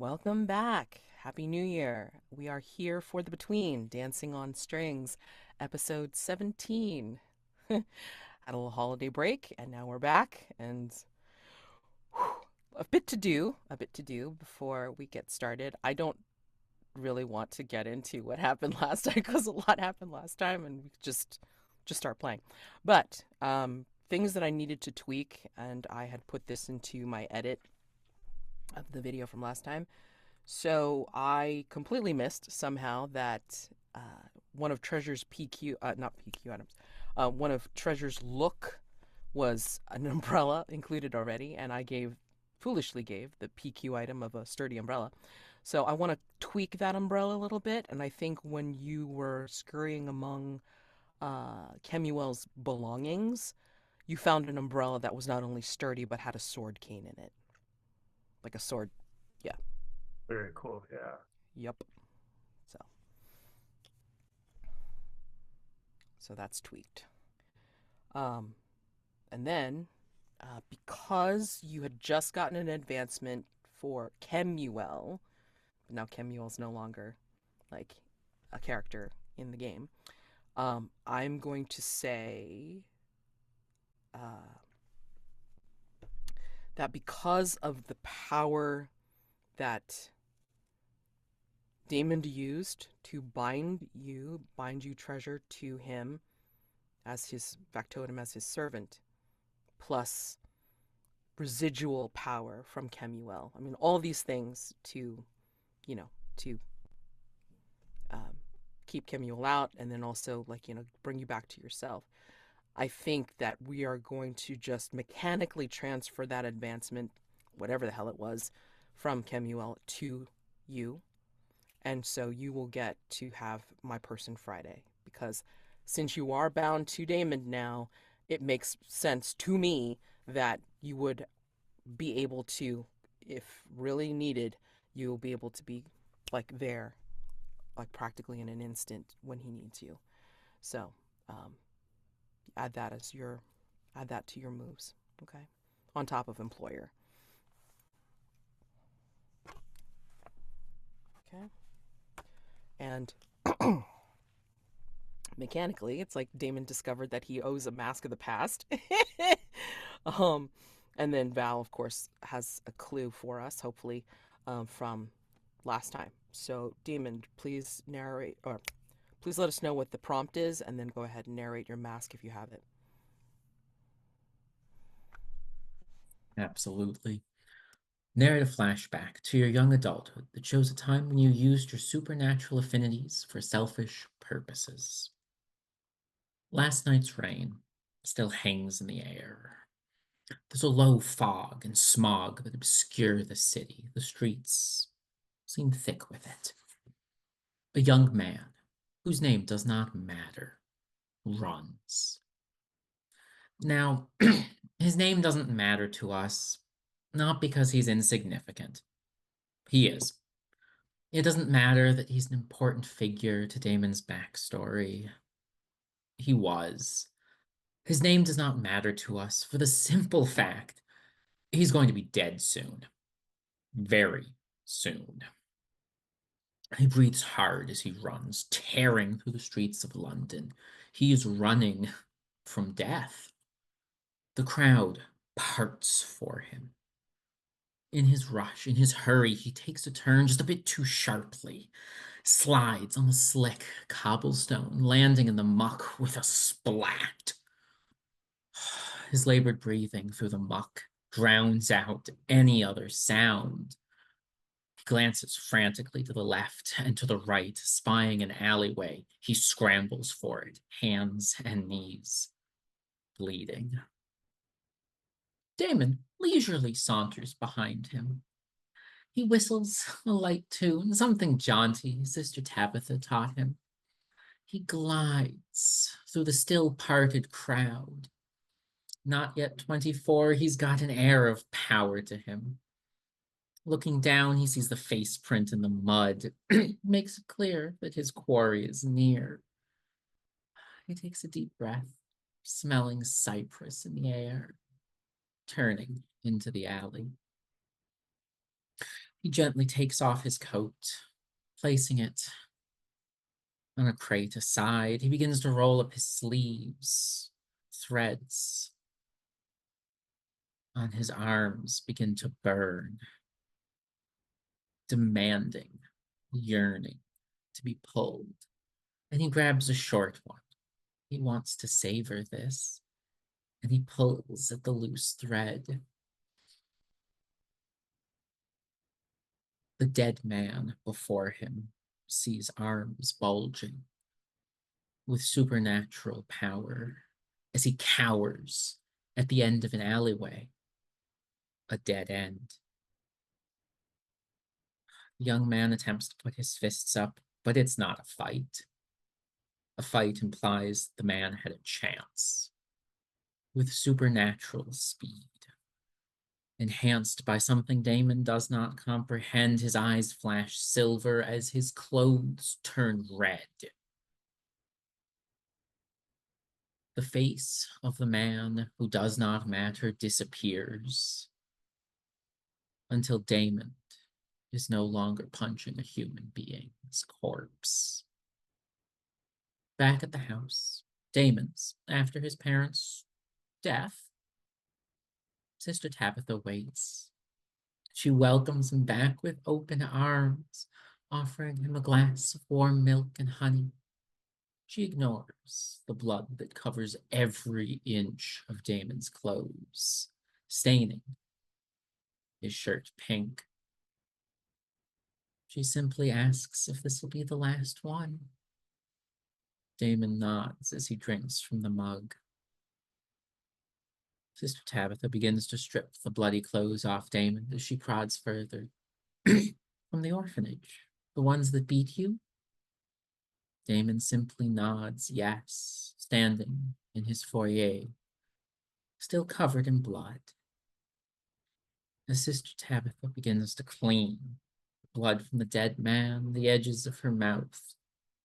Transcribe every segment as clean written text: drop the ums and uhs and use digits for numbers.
Welcome back. Happy New Year. We are here for the Between Dancing on Strings, episode 17. Had a little holiday break, and now we're back, and whew, a bit to do before we get started. I don't really want to get into what happened last time because a lot happened last time, and we could just start playing. But things that I needed to tweak, and I had put this into my edit of the video from last time. So I completely missed somehow that one of Treasure's PQ, not PQ items, one of Treasure's look was an umbrella included already, and foolishly gave the PQ item of a sturdy umbrella. So I want to tweak that umbrella a little bit, and I think when you were scurrying among Kemuel's belongings, you found an umbrella that was not only sturdy but had a sword cane in it, like a sword. Yeah. Very cool. Yeah. Yep. So so that's tweaked. Um, and then because you had just gotten an advancement for Kemuel, now Kemuel's no longer like a character in the game. I'm going to say uh, that because of the power that Daymond used to bind you treasure to him as his factotum, as his servant, plus residual power from Kemuel. I mean, all these things to, you know, to um, keep Kemuel out and then also, like, bring you back to yourself. I think that we are going to just mechanically transfer that advancement, whatever the hell it was, from Kemuel to you. And so you will get to have my person Friday because since you are bound to Daymond now, it makes sense to me that you would be able to, if really needed, you'll be able to be like there, like practically in an instant when he needs you. So um, add that as your, add that to your moves, okay? On top of employer, okay? And mechanically, it's like Daymond discovered that he owes a mask of the past. um, and then Val, of course, has a clue for us, hopefully, from last time. So, Daymond, please narrate, or please let us know what the prompt is, and then go ahead and narrate your mask if you have it. Absolutely. Narrate a flashback to your young adulthood that shows a time when you used your supernatural affinities for selfish purposes. Last night's rain still hangs in the air. There's a low fog and smog that obscure the city. The streets seem thick with it. A young man, whose name does not matter, runs. Now, his name doesn't matter to us, not because he's insignificant. He is. It doesn't matter that he's an important figure to Damon's backstory. He was. His name does not matter to us for the simple fact he's going to be dead soon. Very soon. He breathes hard as he runs, tearing through the streets of London. He is running from death. The crowd parts for him. In his rush, in his hurry, he takes a turn just a bit too sharply, slides on the slick cobblestone, landing in the muck with a splat. His labored breathing through the muck drowns out any other sound. He glances frantically to the left and to the right, spying an alleyway. He scrambles for it, hands and knees bleeding. Damon leisurely saunters behind him. He whistles a light tune, something jaunty Sister Tabitha taught him. He glides through the still parted crowd. Not yet 24, he's got an air of power to him. Looking down, he sees the face print in the mud. Makes it clear that his quarry is near. He takes a deep breath, smelling cypress in the air, turning into the alley. He gently takes off his coat, placing it on a crate aside. He begins to roll up his sleeves. Threads on his arms begin to burn, demanding, yearning to be pulled. And he grabs a short one. He wants to savor this, and he pulls at the loose thread. The dead man before him sees arms bulging with supernatural power as he cowers at the end of an alleyway, a dead end. The young man attempts to put his fists up, but it's not a fight. A fight implies the man had a chance. With supernatural speed, enhanced by something Daymond does not comprehend, his eyes flash silver as his clothes turn red. The face of the man who does not matter disappears until Daymond is no longer punching a human being's corpse. Back at the house, Daymond's, after his parents' death, Sister Tabitha waits. She welcomes him back with open arms, offering him a glass of warm milk and honey. She ignores the blood that covers every inch of Daymond's clothes, staining his shirt pink. She simply asks if this will be the last one. Daymond nods as he drinks from the mug. Sister Tabitha begins to strip the bloody clothes off Daymond as she prods further. From the orphanage, the ones that beat you? Daymond simply nods yes, standing in his foyer, still covered in blood. As Sister Tabitha begins to clean the blood from the dead man, the edges of her mouth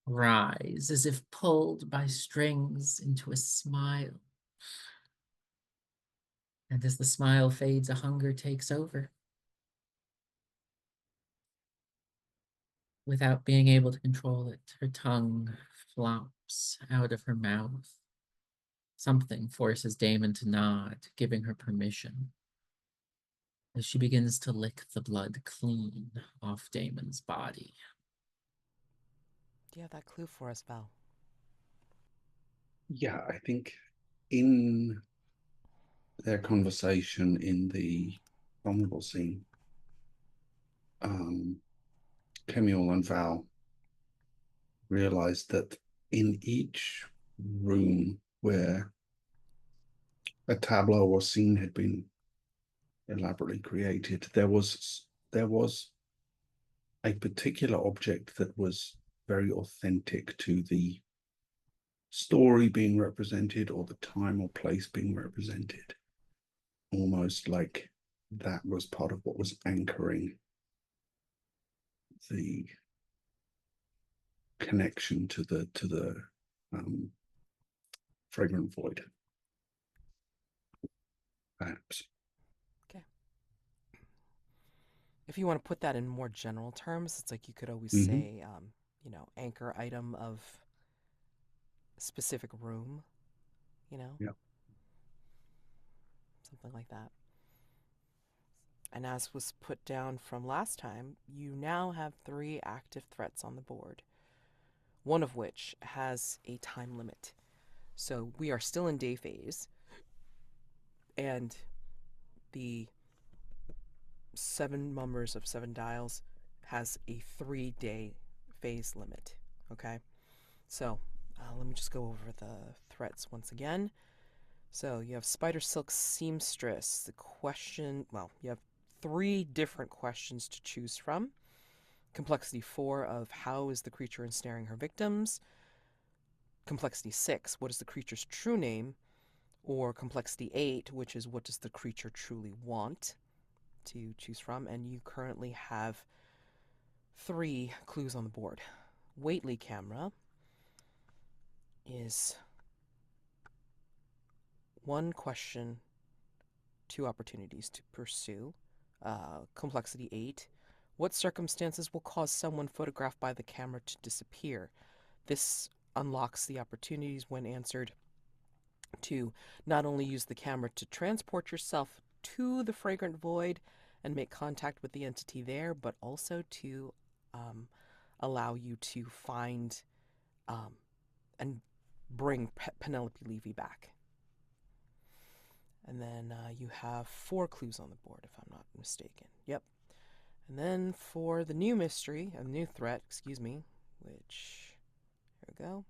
rise as if pulled by strings into a smile. And as the smile fades, a hunger takes over. Without being able to control it, her tongue flops out of her mouth. Something forces Daymond to nod, giving her permission, as she begins to lick the blood clean off Daymond's body. Do you have that clue for us, Val? Yeah, I think in their conversation in the vulnerable scene, um, Kemuel and Val realized that in each room where a tableau or scene had been elaborately created, there was a particular object that was very authentic to the story being represented or the time or place being represented, almost like that was part of what was anchoring the connection to the um, fragrant void, perhaps. Okay. If you want to put that in more general terms, it's like you could always Mm-hmm. say, anchor item of a specific room, you know, Yeah. something like that. And as was put down from last time, you now have 3 active threats on the board, one of which has a time limit. So we are still in day phase, and the 7 numbers of 7 dials has a 3-day phase limit. Okay, so let me just go over the threats once again. So you have Spider Silk Seamstress. You have 3 different questions to choose from. Complexity 4 of how is the creature ensnaring her victims? Complexity 6, what is the creature's true name? Or complexity 8, which is what does the creature truly want to choose from? And you currently have 3 clues on the board. Waitley camera is 1 question, 2 opportunities to pursue. Complexity 8, What circumstances will cause someone photographed by the camera to disappear? This unlocks the opportunities when answered to not only use the camera to transport yourself to the fragrant void and make contact with the entity there, but also to allow you to find and bring Penelope Levy back. And then you have 4 clues on the board, if I'm not mistaken. Yep. And then for the new mystery, a new threat, excuse me, which, here we go.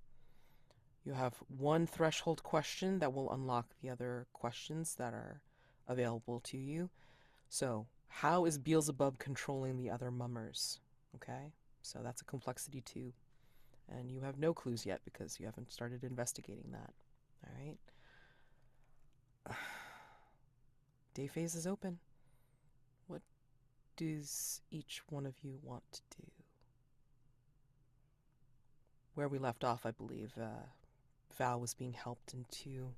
You have 1 threshold question that will unlock the other questions that are available to you. So, how is Beelzebub controlling the other mummers? Okay, so that's a complexity 2. And you have no clues yet because you haven't started investigating that. All right. Day phase is open. What does each one of you want to do? Where we left off, I believe, Val was being helped into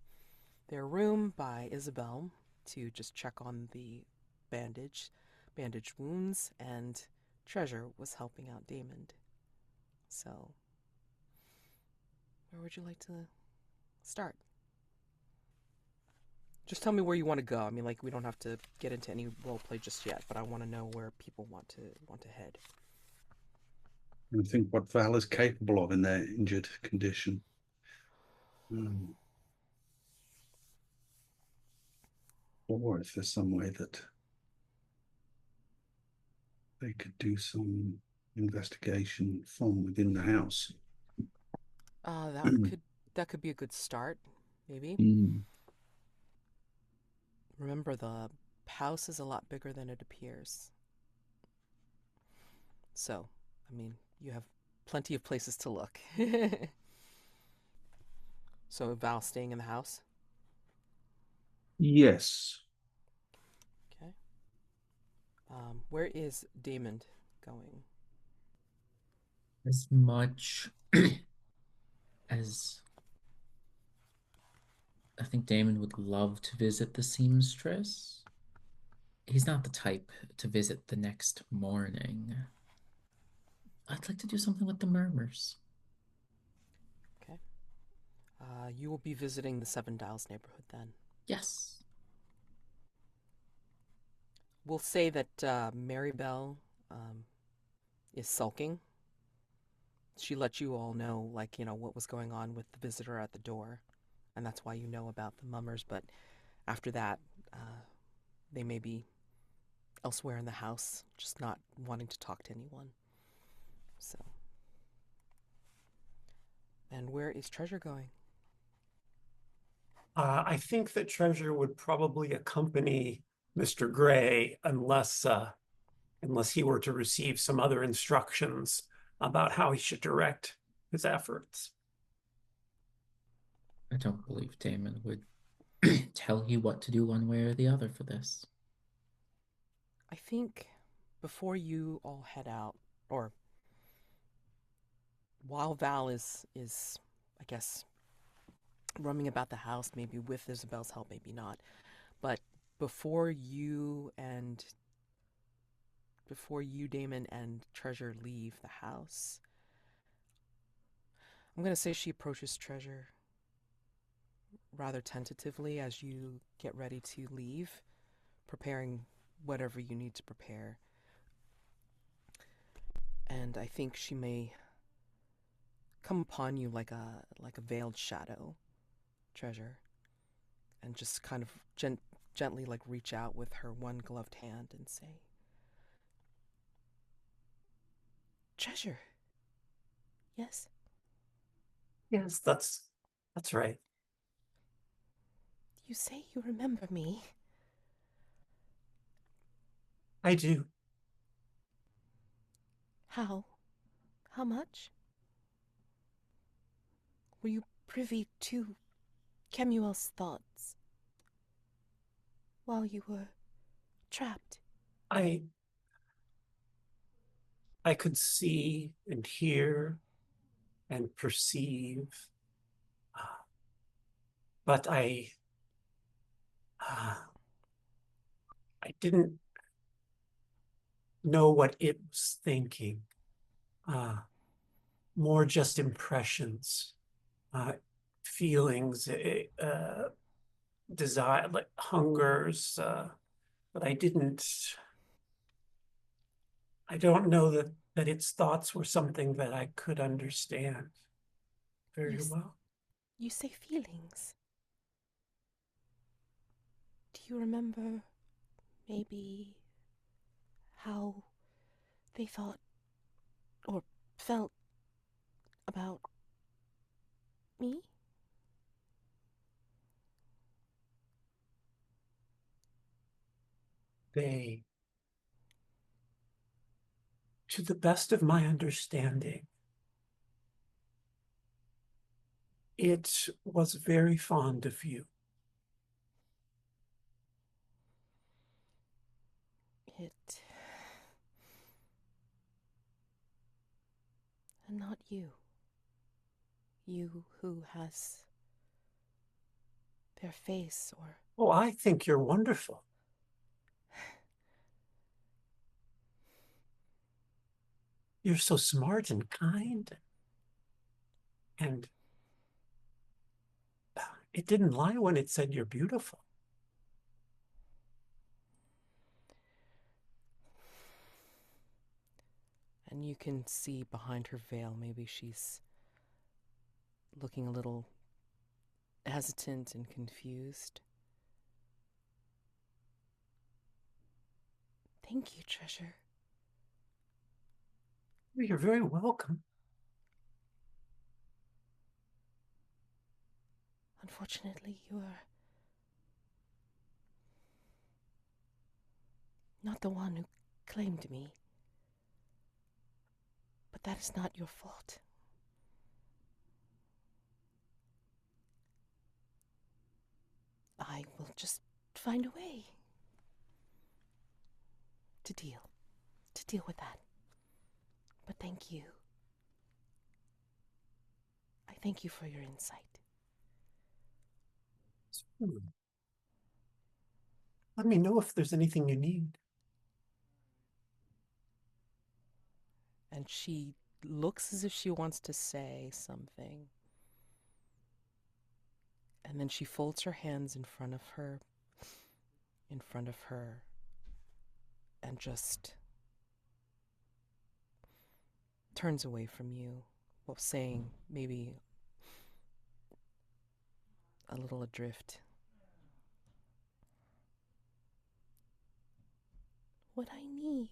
their room by Isobel to just check on the bandaged wounds, and Treasure was helping out Daymond. So, where would you like to start? Just tell me where you want to go. I mean, like, we don't have to get into any role play just yet, but I want to know where people want to head. I think what Val is capable of in their injured condition. Or if there's some way that they could do some investigation from within the house. That could be a good start, maybe. Remember, the house is a lot bigger than it appears. So, I mean, you have plenty of places to look. So, Val staying in the house? Yes. Okay. Where is Daymond going? As much as I think Daymond would love to visit the seamstress, he's not the type to visit the next morning. I'd like to do something with the murmurs. Okay. You will be visiting the Seven Dials neighborhood then. Yes. We'll say that Marybelle is sulking. She let you all know, like, what was going on with the visitor at the door, and that's why you know about the mummers. But after that, they may be elsewhere in the house, just not wanting to talk to anyone. So, and where is Treasure going? I think that Treasure would probably accompany Mr. Gray unless he were to receive some other instructions about how he should direct his efforts. I don't believe Daymond would tell you what to do one way or the other for this. I think before you all head out, or while Val is I guess, roaming about the house, maybe with Isabel's help, maybe not, but before you, Daymond, and Treasure leave the house, I'm going to say she approaches Treasure rather tentatively as you get ready to leave, preparing whatever you need to prepare. And I think she may come upon you like a veiled shadow, Treasure, and just kind of gently like reach out with her one gloved hand and say, "Treasure." Yes. Yes, that's right. You say you remember me. I do. How? How much? Were you privy to Kemuel's thoughts while you were trapped? I could see and hear and perceive, but I didn't know what it was thinking. More just impressions, feelings, desire, like hungers, but I don't know that its thoughts were something that I could understand very well. You say feelings. Do you remember maybe how they thought or felt about me? They, to the best of my understanding, it was very fond of you. It. And not you. You who has their face or. Oh, I think you're wonderful. You're so smart and kind. And it didn't lie when it said you're beautiful. And you can see behind her veil, maybe she's looking a little hesitant and confused. Thank you, Treasure. You're very welcome. Unfortunately, you are not the one who claimed me. But that is not your fault. I will just find a way to deal with that. But thank you. I thank you for your insight. Let me know if there's anything you need. And she looks as if she wants to say something. And then she folds her hands in front of her, and just turns away from you, while saying, maybe a little adrift, what I need.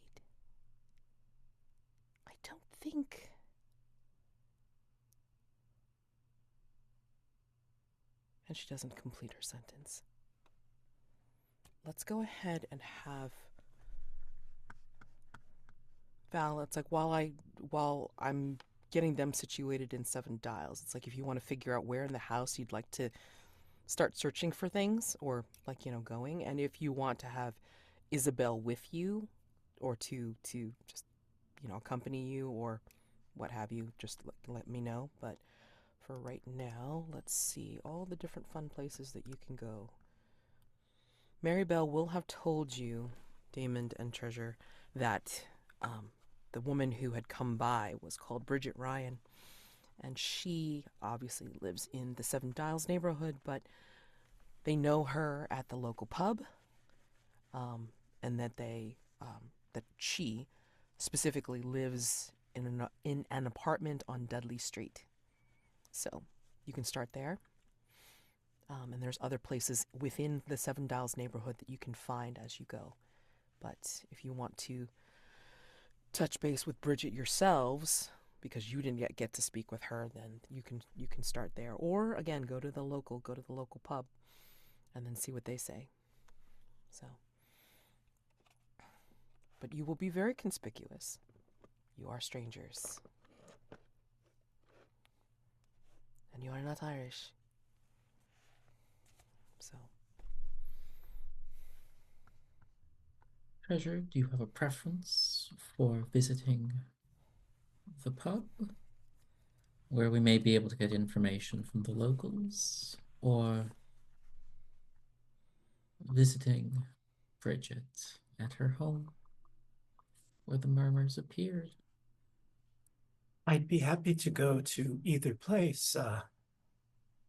I don't think. And she doesn't complete her sentence. Let's go ahead and have Val. It's like while I'm getting them situated in Seven Dials, it's like if you want to figure out where in the house you'd like to start searching for things, or like, going, and if you want to have Isobel with you, or to just accompany you, or what have you, just let me know. But for right now, let's see all the different fun places that you can go. Marybelle will have told you, Daymond and Treasure, that the woman who had come by was called Bridget Ryan, and she obviously lives in the Seven Dials neighborhood, but they know her at the local pub, and that that she specifically lives in an apartment on Dudley Street. So you can start there. And there's other places within the Seven Dials neighborhood that you can find as you go. But if you want to touch base with Bridget yourselves, because you didn't yet get to speak with her, then you can start there. Or again, go to the local pub and then see what they say. So, but you will be very conspicuous. You are strangers. And you are not Irish. So, Treasure, do you have a preference for visiting the pub, where we may be able to get information from the locals, or visiting Bridget at her home? where the murmurs appeared. I'd be happy to go to either place.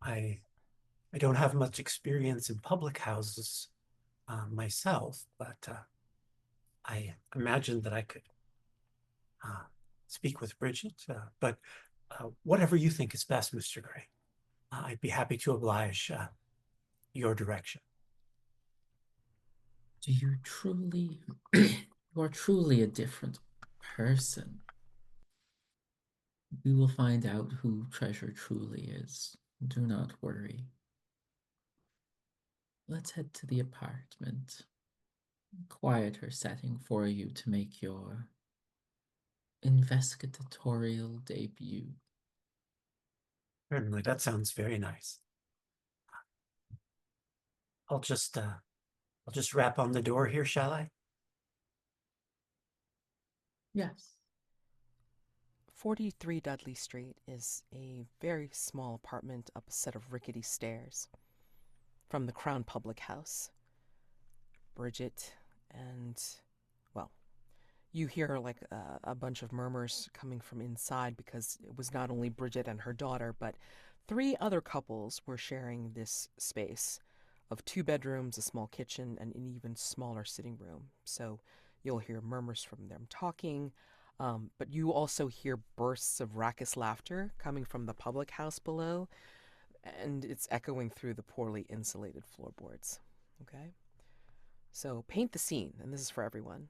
I I don't have much experience in public houses myself, but I imagine that I could uh, speak with Bridget. But whatever you think is best, Mr. Gray, I'd be happy to oblige your direction. Do you truly, you are truly a different person. We will find out who Treasure truly is. Do not worry. Let's head to the apartment. Quieter setting for you to make your investigatorial debut. Certainly, that sounds very nice. I'll just rap on the door here, shall I? Yes. 43 Dudley Street is a very small apartment up a set of rickety stairs from the Crown Public House. Bridget and, well, you hear like a bunch of murmurs coming from inside because it was not only Bridget and her daughter, but 3 other couples were sharing this space of 2 bedrooms, a small kitchen, and an even smaller sitting room. So you'll hear murmurs from them talking, but you also hear bursts of raucous laughter coming from the public house below, and it's echoing through the poorly insulated floorboards. Okay? So paint the scene, and this is for everyone.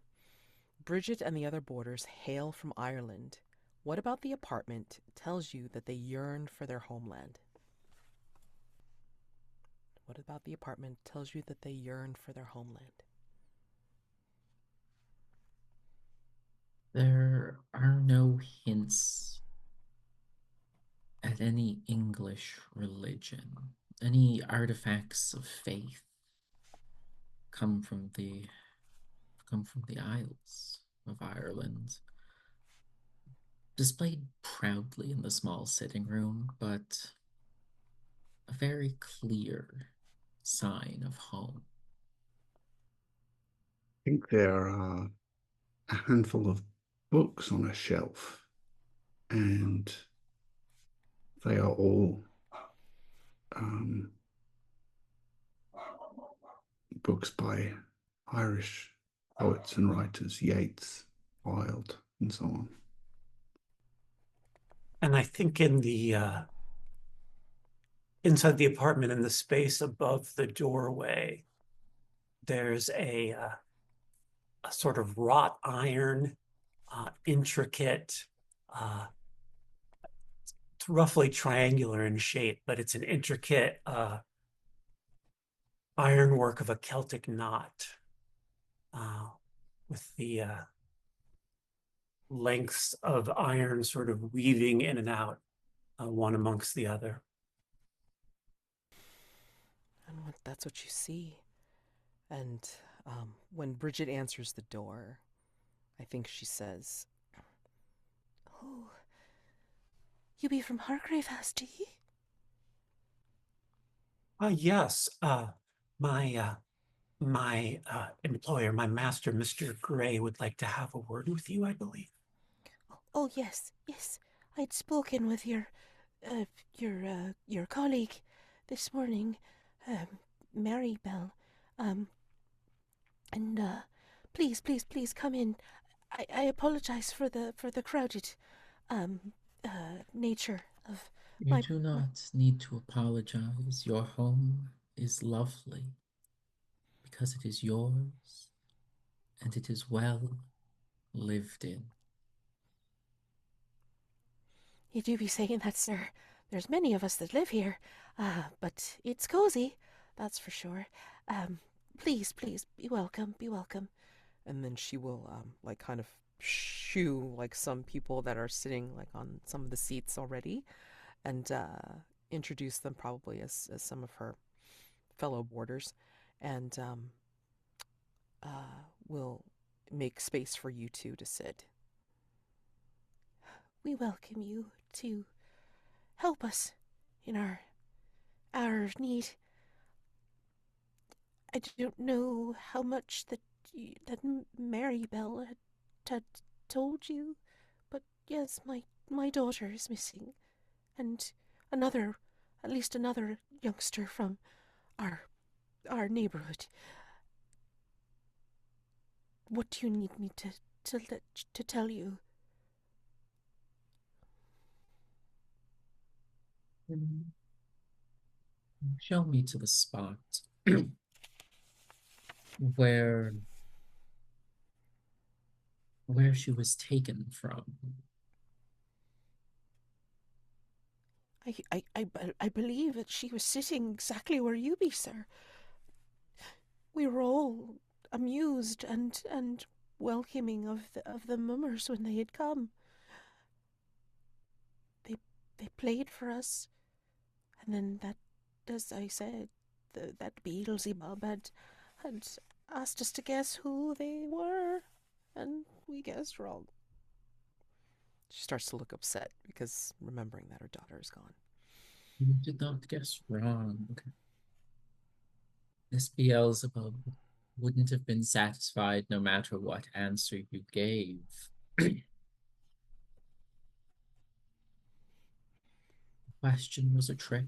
Bridget and the other boarders hail from Ireland. What about the apartment tells you that they yearn for their homeland? What about the apartment tells you that they yearn for their homeland? There are no hints at any English religion, any artifacts of faith come from the Isles of Ireland, displayed proudly in the small sitting room, but a very clear sign of home. I think there are a handful of books on a shelf, and they are all um, books by Irish poets and writers, Yeats, Wilde, and so on. And I think in the inside the apartment, in the space above the doorway, there's a sort of wrought iron, intricate, it's roughly triangular in shape, but it's an intricate ironwork of a Celtic knot with the lengths of iron sort of weaving in and out, one amongst the other. And that's what you see. And when Bridget answers the door, I think she says, "Oh, you be from Hargrave House, do ye?" Yes, my employer, my master, Mr. Gray, would like to have a word with you, I believe. Oh, yes, yes. I'd spoken with uh, your colleague this morning, Marybelle. And please, please, please come in. I apologize for the crowded, nature of You my. do not need to apologize. Your home is lovely because it is yours and it is well lived in. You do be saying that, sir. There's many of us that live here, but it's cozy, that's for sure. Please, please, be welcome, be welcome. And then she will like kind of shoo like some people that are sitting like on some of the seats already, and introduce them probably as some of her fellow boarders, and will make space for you two to sit. We welcome you to help us in our need. I don't know how much that Marybelle had told you, but yes, my daughter is missing, and another, at least another youngster from our our neighborhood. What do you need me to tell you? Show me to the spot where she was taken from. I believe that she was sitting exactly where you be, sir. We were all amused and welcoming of the mummers when they had come. They played for us, and then that, as I said, that Beelzebub had asked us to guess who they were, and we guessed wrong. She starts to look upset because remembering that her daughter is gone. You did not guess wrong. This Beelzebub wouldn't have been satisfied no matter what answer you gave. The question was a trick.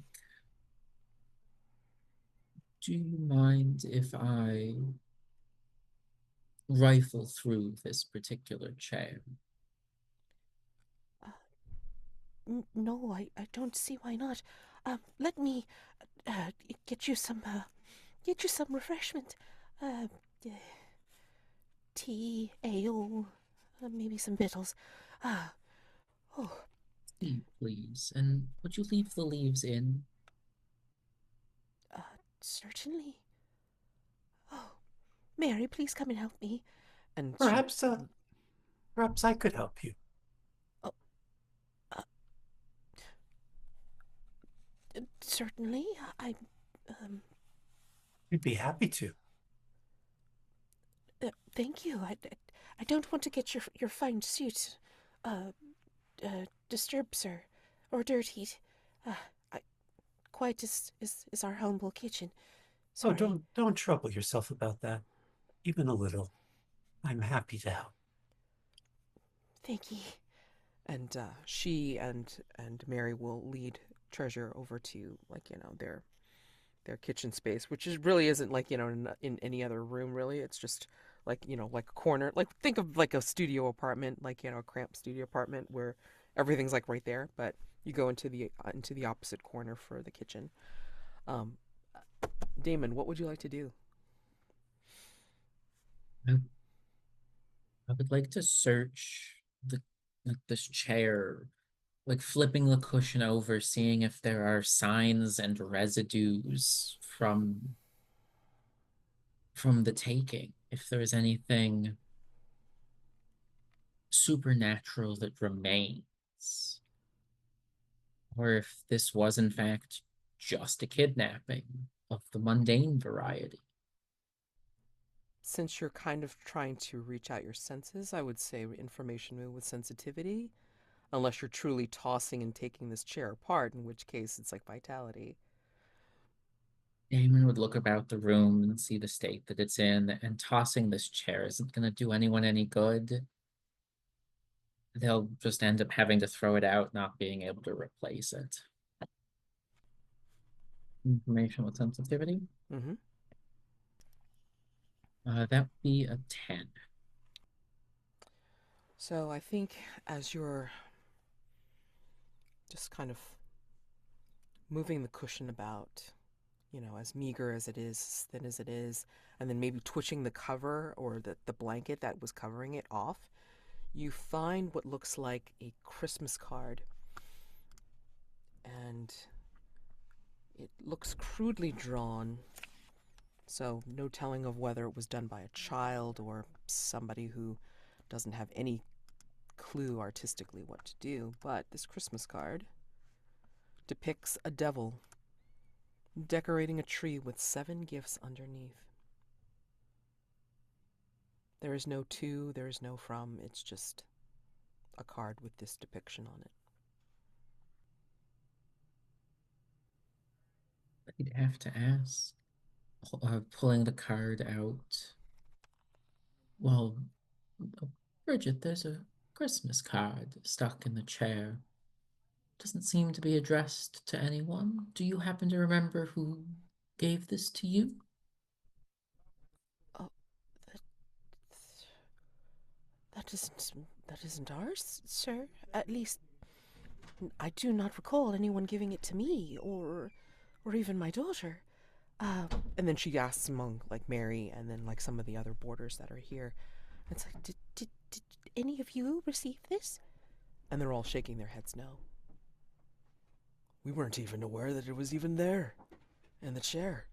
Do you mind if I rifle through this particular chair? No, I don't see why not. Let me uh, get you some refreshment. Uh, uh, Tea, ale, maybe some victuals. Ah, oh, Tea, please. And would you leave the leaves in? uh, certainly. Oh, Mary, please come and help me. And she, Perhaps I could help you. Oh, uh, certainly. Um, You'd be happy to. Thank you. I don't want to get your fine suit, disturbed, sir, or dirtied. Uh, I, quite as our humble kitchen. Oh, Sorry. don't trouble yourself about that, even a little. I'm happy to help. Thank you. and she and Mary will lead Treasure over to, like, their kitchen space, which is really isn't, like, in any other room really. It's just like, like a corner, like think of like a studio apartment, like, a cramped studio apartment where everything's like right there, but you go into the opposite corner for the kitchen. um Daymond, what would you like to do? I, I would like to search this chair, like flipping the cushion over, seeing if there are signs and residues from the taking, if there is anything supernatural that remains, or if this was in fact just a kidnapping of the mundane variety. Since you're kind of trying to reach out your senses, I would say information move with sensitivity, unless you're truly tossing and taking this chair apart, in which case it's like vitality. Damon would look about the room and see the state that it's in, and tossing this chair isn't going to do anyone any good. They'll just end up having to throw it out, not being able to replace it. Information with sensitivity. Mm-hmm. That would be a 10. So I think as you're just kind of moving the cushion about, as meager as it is, as thin as it is, and then maybe twitching the cover or the blanket that was covering it off, you find what looks like a Christmas card. And it looks crudely drawn, so no telling of whether it was done by a child or somebody who doesn't have any clue artistically what to do. But this Christmas card depicts a devil decorating a tree with 7 gifts underneath. There is no to, there is no from, it's just a card with this depiction on it. I'd have to ask. Pulling the card out. Well, Bridget, there's a Christmas card stuck in the chair. Doesn't seem to be addressed to anyone. Do you happen to remember who gave this to you? Oh, that, that isn't ours, sir. At least I do not recall anyone giving it to me or even my daughter. And then she asks among like Mary and then like some of the other boarders that are here. It's like, Did any of you receive this? and they're all shaking their heads no. We weren't even aware that it was even there, in the chair.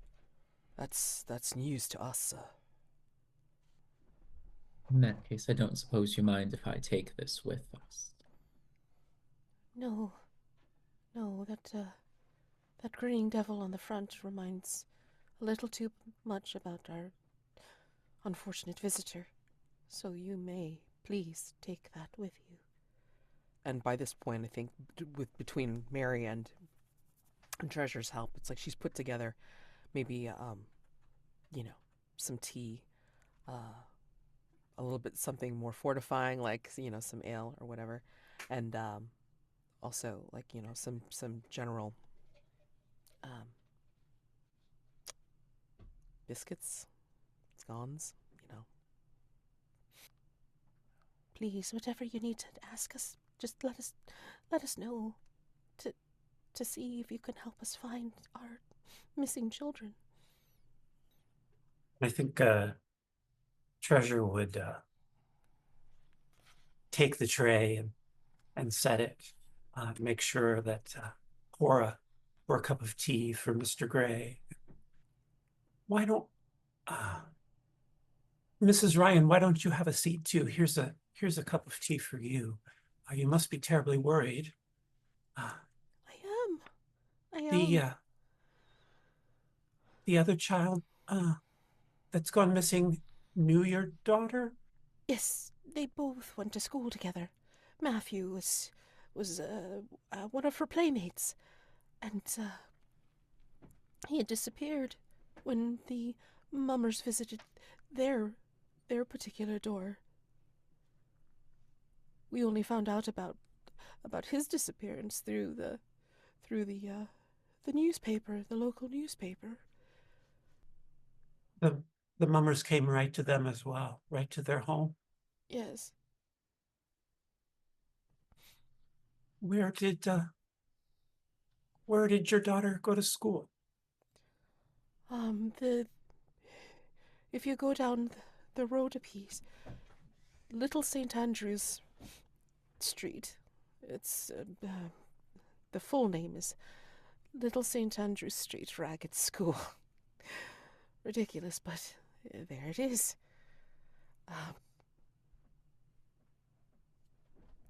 That's news to us. In that case, I don't suppose you mind if I take this with us. No, that grinning devil on the front reminds a little too much about our unfortunate visitor. So you may please take that with you. And by this point, I think between Mary and Treasure's help, it's like she's put together maybe some tea, a little bit something more fortifying, like some ale or whatever, and also like some general um, biscuits, scones. Please, whatever you need to ask us, just let us know to see if you can help us find our missing children. I think Treasure would take the tray and set it, make sure that pour a cup of tea for Mr. Gray. Why don't Mrs. Ryan, why don't you have a seat too? Here's a cup of tea for you. You must be terribly worried. I am. The other child that's gone missing knew your daughter? Yes, they both went to school together. Matthew was one of her playmates, and he had disappeared when the mummers visited their particular door. We only found out about his disappearance through the newspaper, the local newspaper. The mummers came right to them as well, right to their home. Yes. Where did your daughter go to school? If you go down the road a piece, Little St. Andrew's Street. It's the full name is Little St. Andrew's Street Ragged School. Ridiculous, but there it is.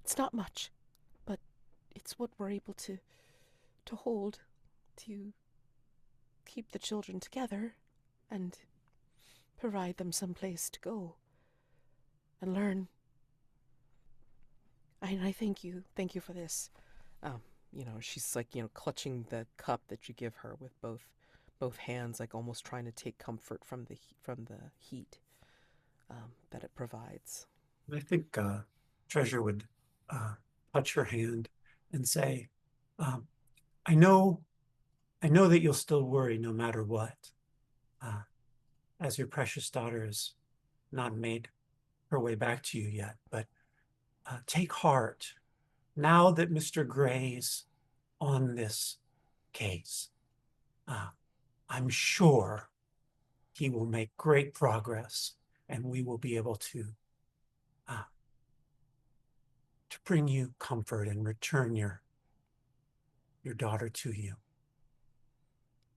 It's not much, but it's what we're able to hold to keep the children together and provide them some place to go and learn. And I thank you for this. She's like clutching the cup that you give her with both hands, like almost trying to take comfort from the heat that it provides. I think Treasure would touch her hand and say, I know that you'll still worry no matter what, as your precious daughter has not made her way back to you yet, but take heart. Now that Mr. Gray's on this case, I'm sure he will make great progress, and we will be able to bring you comfort and return your daughter to you.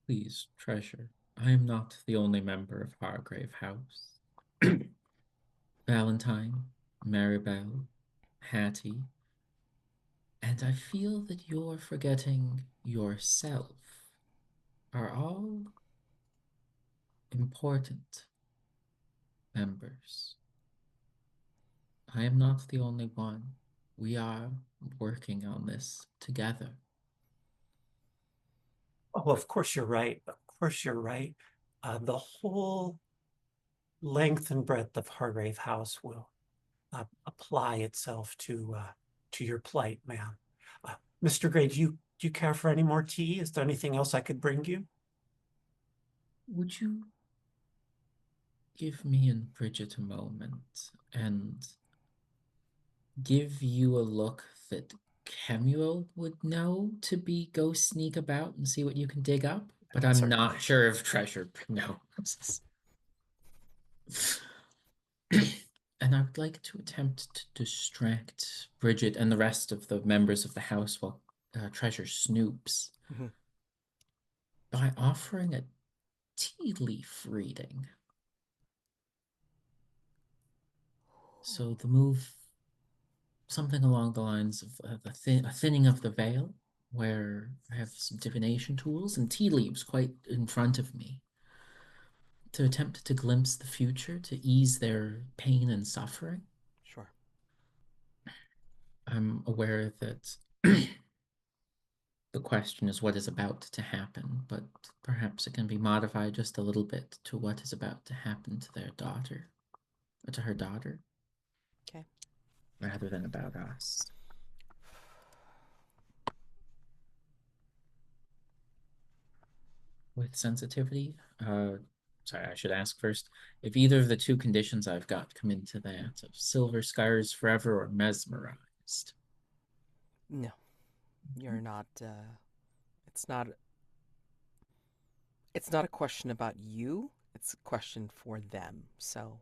Please, Treasure, I am not the only member of Hargrave House. Valentine, Marybelle, Hattie, and I feel that you're forgetting yourself are all important members. I am not the only one. We are working on this together. Oh, of course you're right. Of course you're right. The whole length and breadth of Hargrave House will apply itself to your plight, ma'am. Mr. Gray, do you care for any more tea? Is there anything else I could bring you? Would you give me and Bridget a moment and give you a look that Kemuel would know to be go sneak about and see what you can dig up? But I'm Certainly. not sure if Treasure knows. And I would like to attempt to distract Bridget and the rest of the members of the house while Treasure snoops Mhm. by offering a tea leaf reading. So the move, something along the lines of a thinning of the veil, where I have some divination tools and tea leaves quite in front of me to attempt to glimpse the future to ease their pain and suffering. Sure. I'm aware that the question is what is about to happen, but perhaps it can be modified just a little bit to what is about to happen to their daughter, or to her daughter, Okay. rather than about us. With sensitivity, sorry, I should ask first if either of the two conditions I've got come into that of silver scars forever or mesmerized. No, you're not. It's not. It's not a question about you. It's a question for them. So,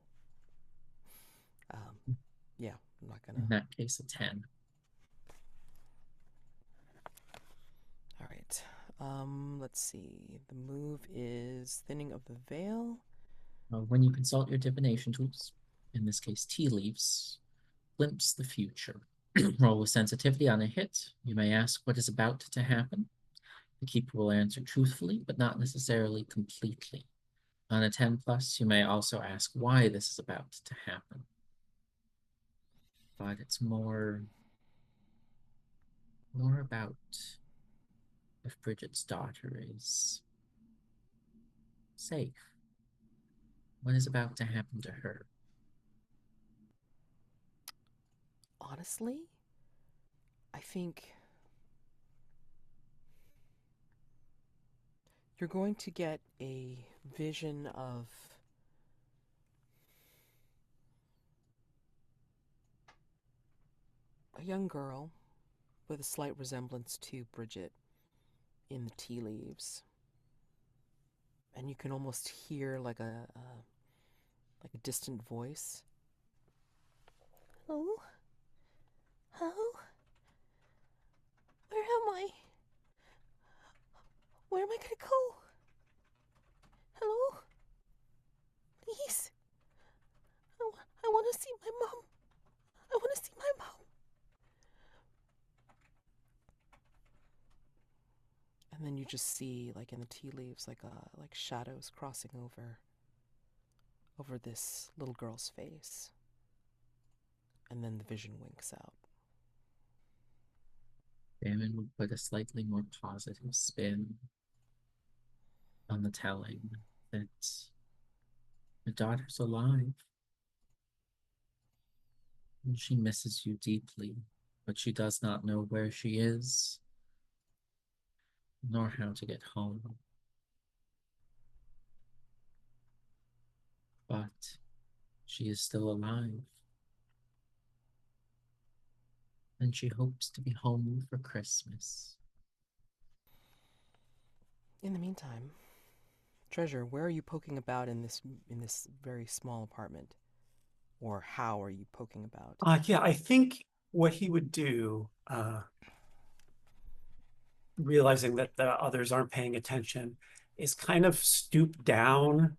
yeah, I'm not In gonna. that case, a 10. All right. Let's see. The move is thinning of the veil. When you consult your divination tools, in this case tea leaves, glimpse the future. Roll with sensitivity on a hit. You may ask what is about to happen. The keeper will answer truthfully, but not necessarily completely. On a 10 plus, you may also ask why this is about to happen. But it's more about if Bridget's daughter is safe. What is about to happen to her? Honestly, I think you're going to get a vision of a young girl with a slight resemblance to Bridget in the tea leaves. And you can almost hear like a distant voice. Hello? Hello? Where am I? Where am I gonna go? Hello? Please? I want to see my mom. I want to see my mom. And then you just see, like in the tea leaves, like shadows crossing over this little girl's face. And then the vision winks out. Damon would put a slightly more positive spin on the telling that the daughter's alive. And she misses you deeply, but she does not know where she is, nor how to get home. But she is still alive, and she hopes to be home for Christmas. In the meantime, Treasure, where are you poking about in this very small apartment? Or how are you poking about? Yeah, I think what he would do, realizing that the others aren't paying attention, is kind of stoop down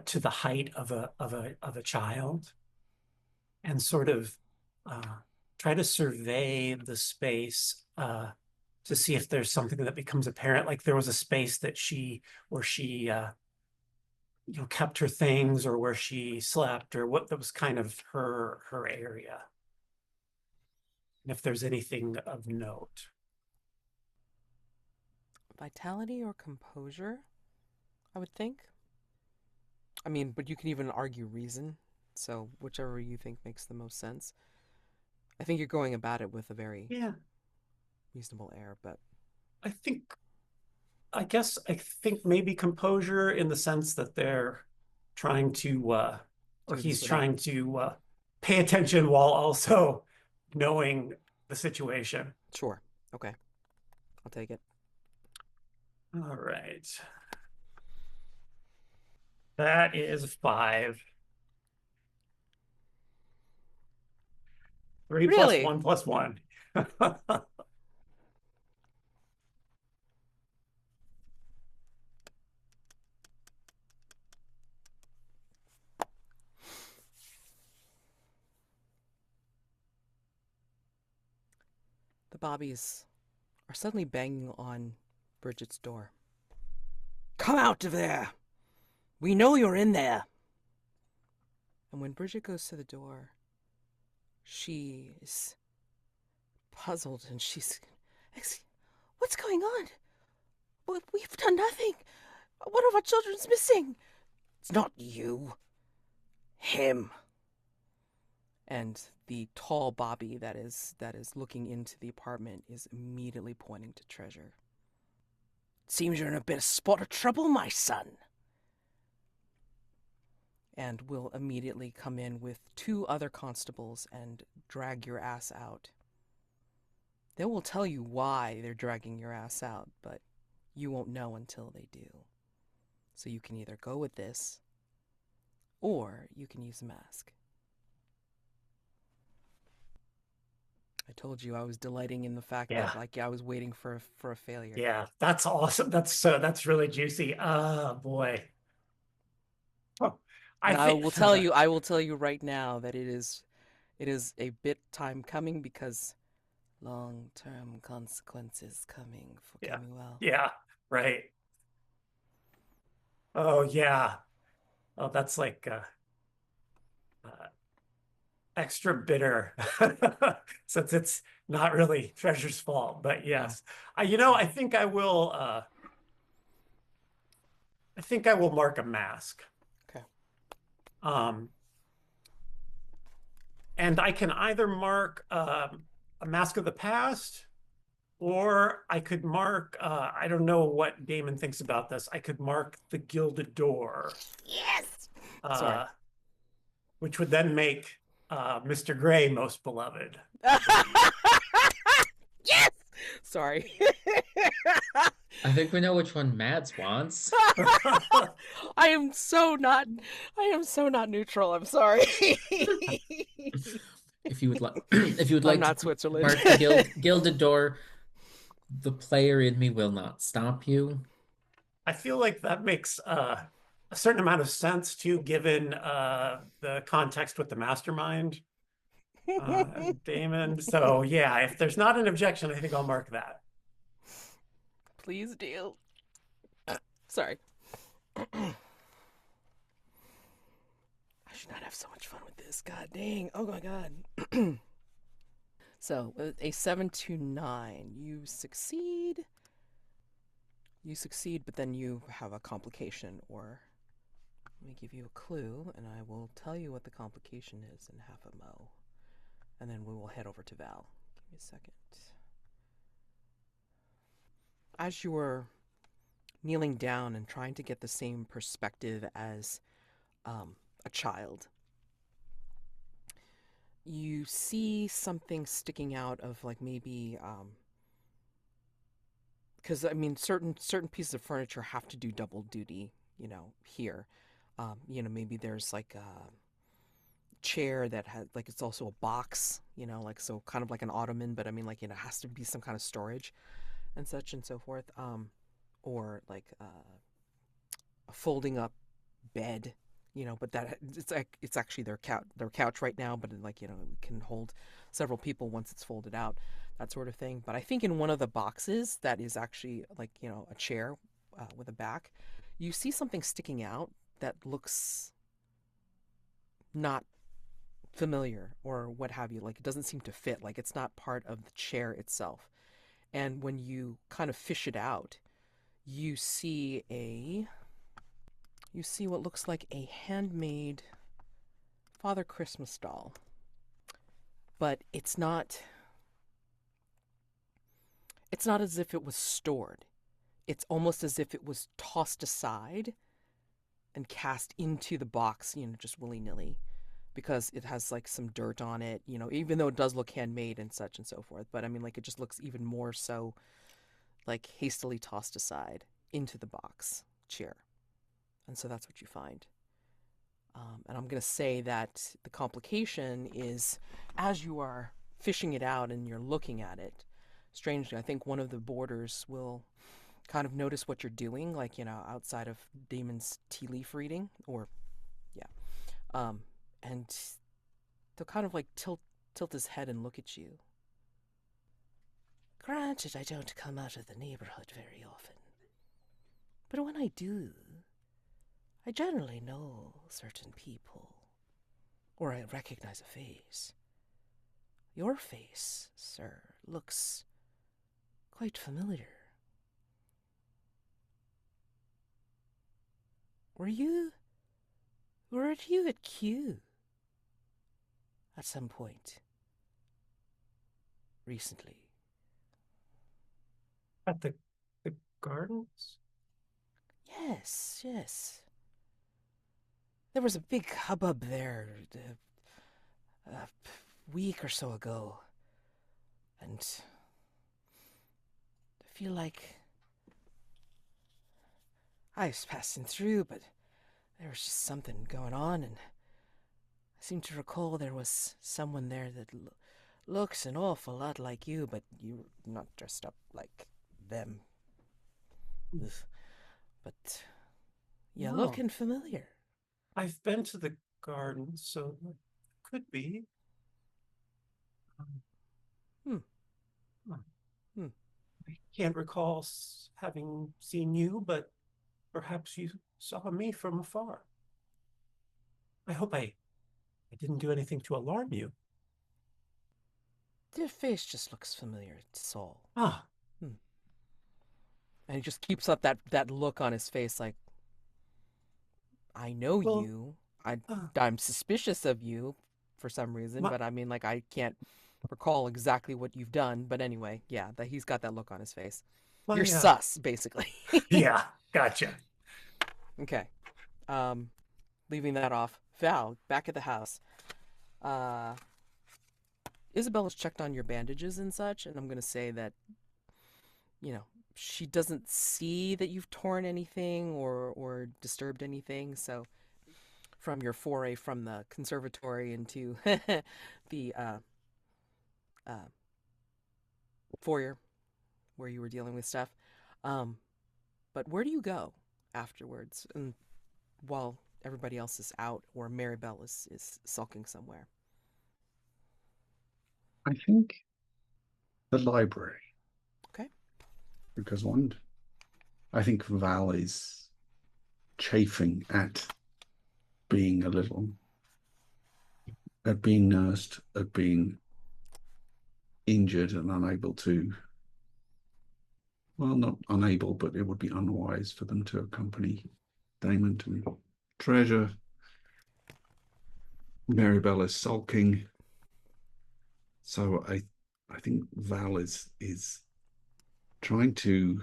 to the height of a child and sort of try to survey the space to see if there's something that becomes apparent. Like there was a space that where she kept her things, or where she slept, or what that was kind of her area. And if there's anything of note. Vitality or composure, I would think. I mean, but you can even argue reason So whichever you think makes the most sense. I think you're going about it with a very reasonable air, but I think maybe composure in the sense that they're trying to, or do he's this without. trying to pay attention while also knowing the situation. Sure. Okay. I'll take it. All right. That is 5. 3 plus Really? 1 plus 1. The Bobbies are suddenly banging on Bridget's door. Come out of there! We know you're in there! And when Bridget goes to the door, she's puzzled and she's... What's going on? We've done nothing. One of our children's missing. It's not you. Him. And the tall Bobby that is looking into the apartment is immediately pointing to Treasure. Seems you're in a bit of spot of trouble, my son. And will immediately come in with 2 other constables and drag your ass out. They will tell you why they're dragging your ass out, but you won't know until they do. So you can either go with this, or you can use a mask. I told you I was delighting in the fact that I was waiting for a failure. Yeah, that's awesome. That's really juicy. Oh boy. Oh, I will tell you right now that it is a bit time coming because long-term consequences coming for Kemuel. Yeah, right. Oh yeah. Oh, that's like extra bitter since it's not really Treasure's fault, but yes. I think I will mark a mask. Okay. And I can either mark a mask of the past, or I could mark I don't know what Daymond thinks about this. I could mark the Gilded Door. Yes. Sorry. Which would then make Mr. Gray most beloved. Yes. Sorry. I think we know which one Mads wants. I am so not neutral. I'm sorry. If you would like I'm not to Switzerland. mark the Gilded Door, the player in me will not stop you. I feel like that makes a certain amount of sense too, given the context with the mastermind, Daymond. So yeah, if there's not an objection, I think I'll mark that. Please do. Sorry. I should not have so much fun with this. God dang. Oh my god. So, with a 7 to 9, you succeed. You succeed, but then you have a complication, or let me give you a clue, and I will tell you what the complication is in half a mo. And then we will head over to Val. Give me a second. As you were kneeling down and trying to get the same perspective as a child, you see something sticking out of like maybe because I mean certain pieces of furniture have to do double duty, here. Maybe there's like a chair that has like it's also a box, like so kind of like an ottoman, but I mean like it has to be some kind of storage and such and so forth, or like a folding up bed, but that it's actually their couch right now, but like it can hold several people once it's folded out, that sort of thing. But I think in one of the boxes that is actually like a chair with a back, you see something sticking out that looks not familiar or what have you. Like it doesn't seem to fit, like it's not part of the chair itself. And when you kind of fish it out, you see what looks like a handmade Father Christmas doll. But it's not as if it was stored. It's almost as if it was tossed aside and cast into the box, just willy-nilly, because it has like some dirt on it, even though it does look handmade and such and so forth. But I mean, like, it just looks even more so like hastily tossed aside into the box chair. And so that's what you find. And I'm going to say that the complication is, as you are fishing it out and you're looking at it, strangely, I think one of the boarders will kind of notice what you're doing, like, outside of Damon's tea leaf reading, or, yeah. And they'll kind of like tilt his head and look at you. Granted, I don't come out of the neighborhood very often. But when I do, I generally know certain people, or I recognize a face. Your face, sir, looks quite familiar. Weren't you at Q at some point recently? At the gardens? Yes. There was a big hubbub there a week or so ago, and I feel like I was passing through, but there was just something going on, and I seem to recall there was someone there that looks an awful lot like you, but you're not dressed up like them. Ugh. But you're No. looking familiar. I've been to the gardens, so it could be. I can't recall having seen you, but perhaps you saw me from afar. I hope I didn't do anything to alarm you. Your face just looks familiar, it's all. Ah, And he just keeps up that look on his face, like, I know well, you. I'm suspicious of you for some reason, but I mean, like, I can't recall exactly what you've done. But anyway, yeah, that he's got that look on his face. You're sus, basically. Yeah, gotcha. Okay. Leaving that off. Val, back at the house. Isobel has checked on your bandages and such, and I'm going to say that, she doesn't see that you've torn anything or disturbed anything. So from your foray from the conservatory into the foyer where you were dealing with stuff. But where do you go afterwards, and while everybody else is out or Marybelle is sulking somewhere? I think the library. Okay. Because I think Val is chafing at being at being nursed, at being injured and unable to, well, not unable, but it would be unwise for them to accompany Daymond and Treasure. Marybelle is sulking. So I think Val is trying to,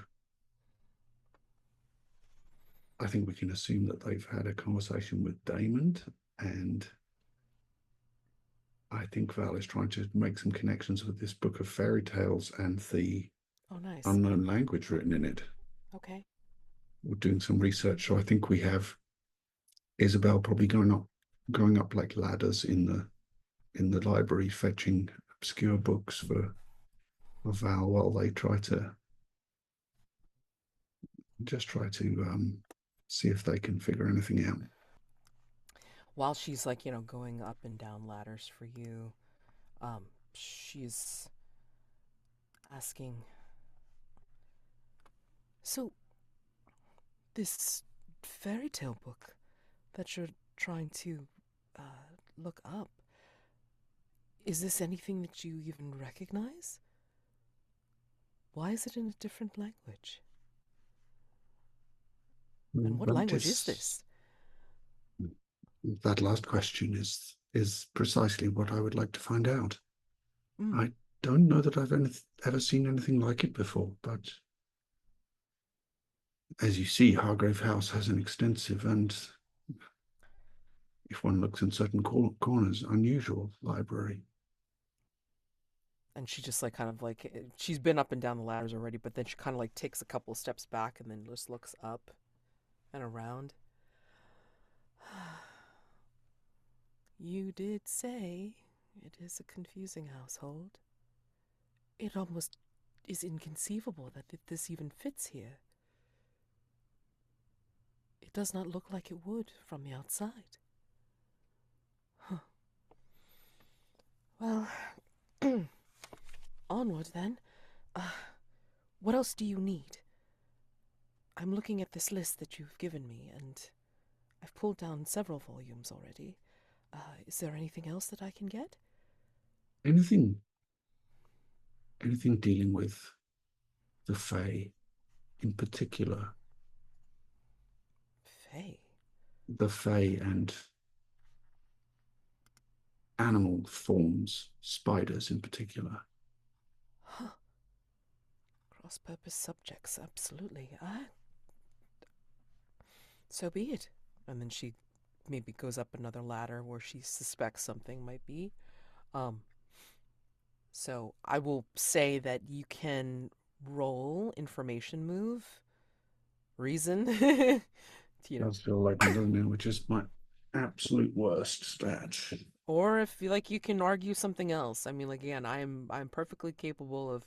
I think we can assume that they've had a conversation with Daymond, and I think Val is trying to make some connections with this book of fairy tales and the unknown language written in it. Okay. We're doing some research, so I think we have Isobel probably going up like ladders in the library, fetching obscure books for Val while they try to see if they can figure anything out. While she's like, going up and down ladders for you, she's asking, so this fairy tale book that you're trying to look up, is this anything that you even recognize? Why is it in a different language? And what language is this? That last question is is precisely what I would like to find out. Mm. I don't know that I've ever seen anything like it before, but as you see, Hargrave House has an extensive and, if one looks in certain corners, unusual library. And she just like kind of like she's been up and down the ladders already, but then she kind of like takes a couple of steps back and then just looks up and around. You did say it is a confusing household. It almost is inconceivable that this even fits here. It does not look like it would from the outside. Huh. Well, onward then. What else do you need? I'm looking at this list that you've given me, and I've pulled down several volumes already. Is there anything else that I can get? Anything dealing with the Fae in particular. Faye. The Fae and animal forms, spiders in particular. Huh. Cross-purpose subjects, absolutely. So be it. And then she maybe goes up another ladder where she suspects something might be. So I will say that you can roll information move, reason, Does feel like Millennium, which is my absolute worst stat. or if you like, you can argue something else. I mean, like again, I'm perfectly capable of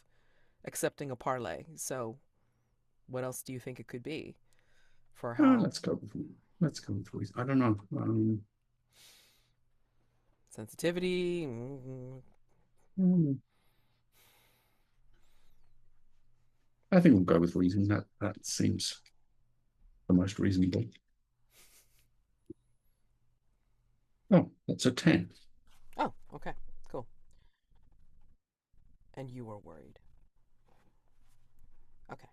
accepting a parlay. So, what else do you think it could be? For how Let's go with reason. I don't know. sensitivity? I think we'll go with reason. That seems the most reasonable. Oh, that's a 10. Oh, okay, cool. And you were worried. Okay.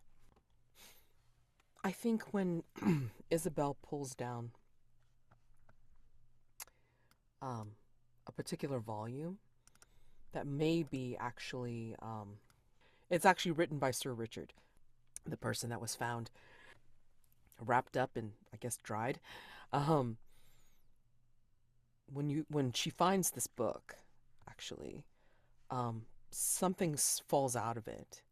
I think when Isobel pulls down a particular volume that may be actually it's actually written by Sir Richard, the person that was found wrapped up and I guess dried. Um, when she finds this book, actually, something falls out of it,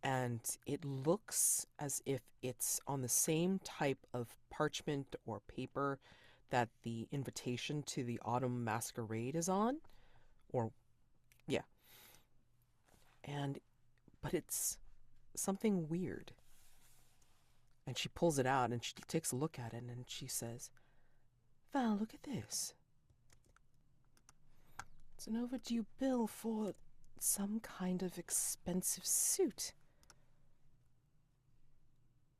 and it looks as if it's on the same type of parchment or paper that the invitation to the autumn masquerade is on, or yeah, and but it's something weird. And she pulls it out and she takes a look at it and she says, Val, look at this. It's an overdue bill for some kind of expensive suit.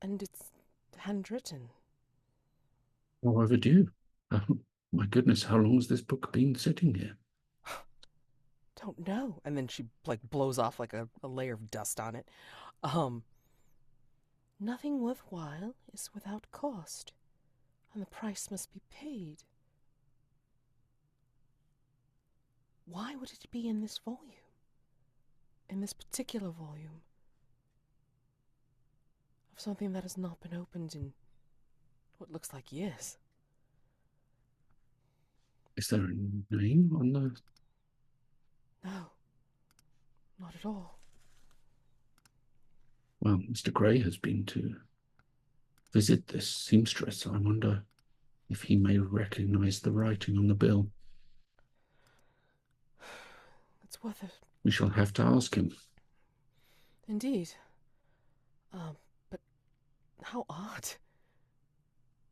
And it's handwritten. How overdue. Oh, my goodness, how long has this book been sitting here? Don't know. And then she like blows off like a layer of dust on it. Nothing worthwhile is without cost, and the price must be paid. Why would it be in this volume? In this particular volume? Of something that has not been opened in what looks like years. Is there a name on the... No, not at all. Well, Mr. Gray has been to visit this seamstress. I wonder if he may recognize the writing on the bill. It's worth it. We shall have to ask him. Indeed. But how odd.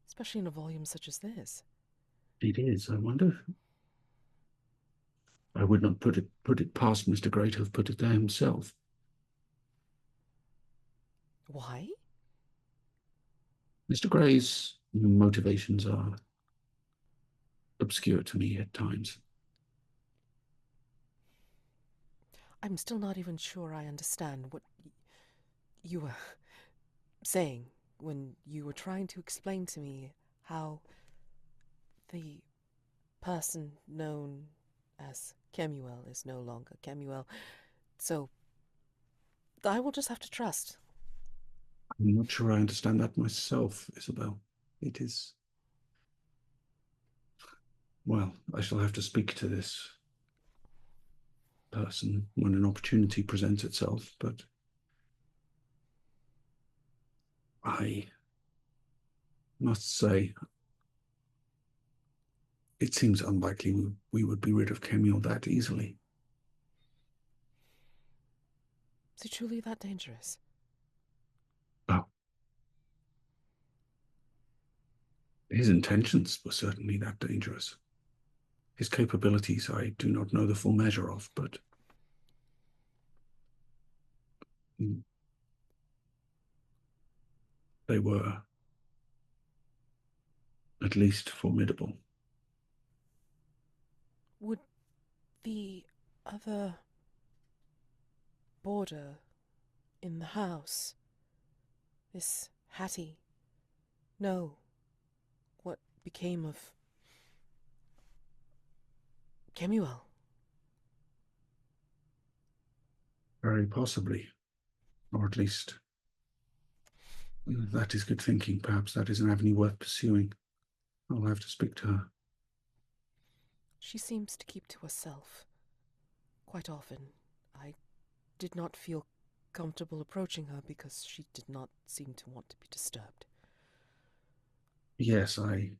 Especially in a volume such as this. It is, I wonder. I would not put it past Mr. Gray to have put it there himself. Why? Mr. Gray's motivations are obscure to me at times. I'm still not even sure I understand what you were saying when you were trying to explain to me how the person known as Kemuel is no longer Kemuel, so I will just have to trust. I'm not sure I understand that myself, Isobel. It is... Well, I shall have to speak to this person when an opportunity presents itself, but I must say it seems unlikely we would be rid of Kemuel that easily. Is it truly that dangerous? Oh. His intentions were certainly that dangerous. His capabilities I do not know the full measure of, but they were at least formidable. Would the other boarder in the house, this Hattie, know what became of Kemuel? Very possibly, or at least that is good thinking. Perhaps that is an avenue worth pursuing. I'll have to speak to her. She seems to keep to herself quite often. I did not feel comfortable approaching her because she did not seem to want to be disturbed. Yes, I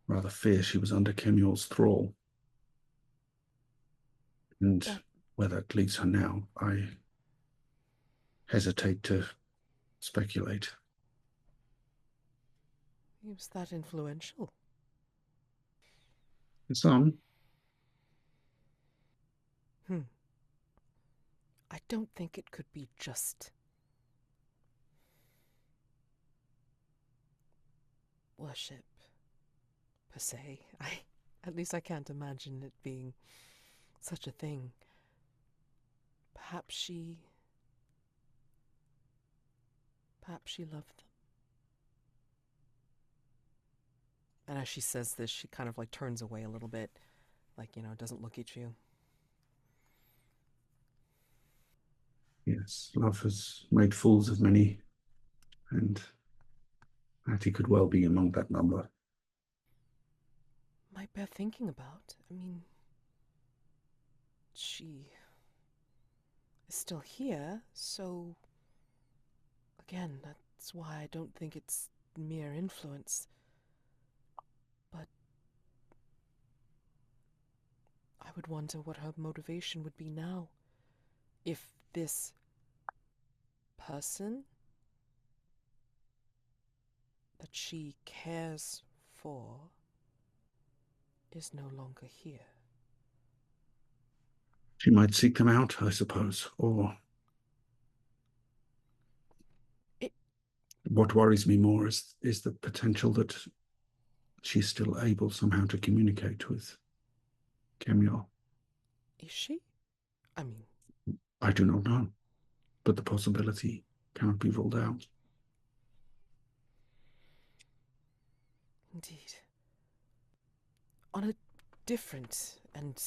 rather fear she was under Kemuel's thrall. And where that leaves her now, I hesitate to speculate. He was that influential. Some. I don't think it could be just worship, per se. At least I can't imagine it being such a thing. Perhaps she loved them. And as she says this, she kind of like turns away a little bit, like, doesn't look at you. Yes, love has made fools of many, and Hattie could well be among that number. Might bear thinking about. I mean, she is still here, so again, that's why I don't think it's mere influence. But I would wonder what her motivation would be now. If this person that she cares for is no longer here. She might seek them out, I suppose, or... What worries me more is the potential that she's still able somehow to communicate with Kemuel. Is she? I mean, I do not know, but the possibility cannot be ruled out. indeed. On a different and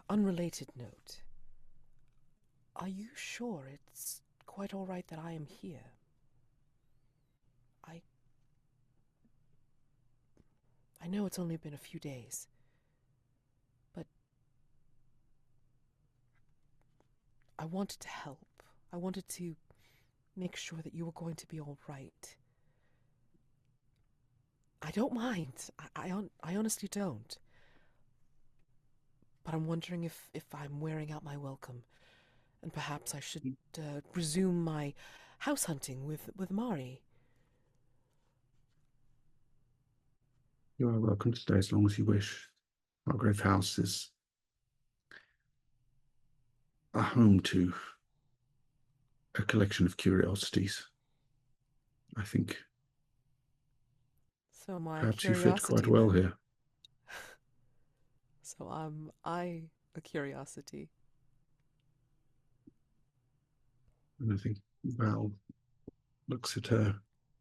unrelated note, are you sure it's quite all right that I am here? I know it's only been a few days, but I wanted to help. I wanted to make sure that you were going to be all right. I don't mind. I honestly don't. But I'm wondering if I'm wearing out my welcome, and perhaps I should resume my house hunting with Mari. You are welcome to stay as long as you wish. Hargrave House is a home to a collection of curiosities. I think So my perhaps you fit quite curiosity well then. here. So I a curiosity. And I think Val looks at her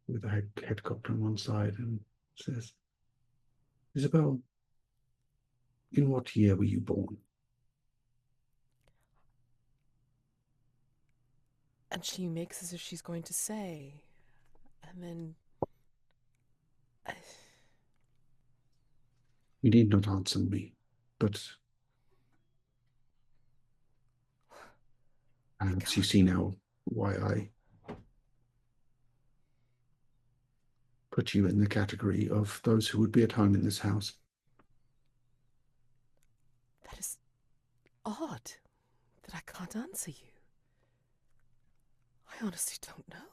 with a head cocked on one side and says, Isabel, in what year were you born? And she makes as if she's going to say, and then You need not answer me, but perhaps you see now why I put you in the category of those who would be at home in this house. that is odd that I can't answer you. I honestly don't know.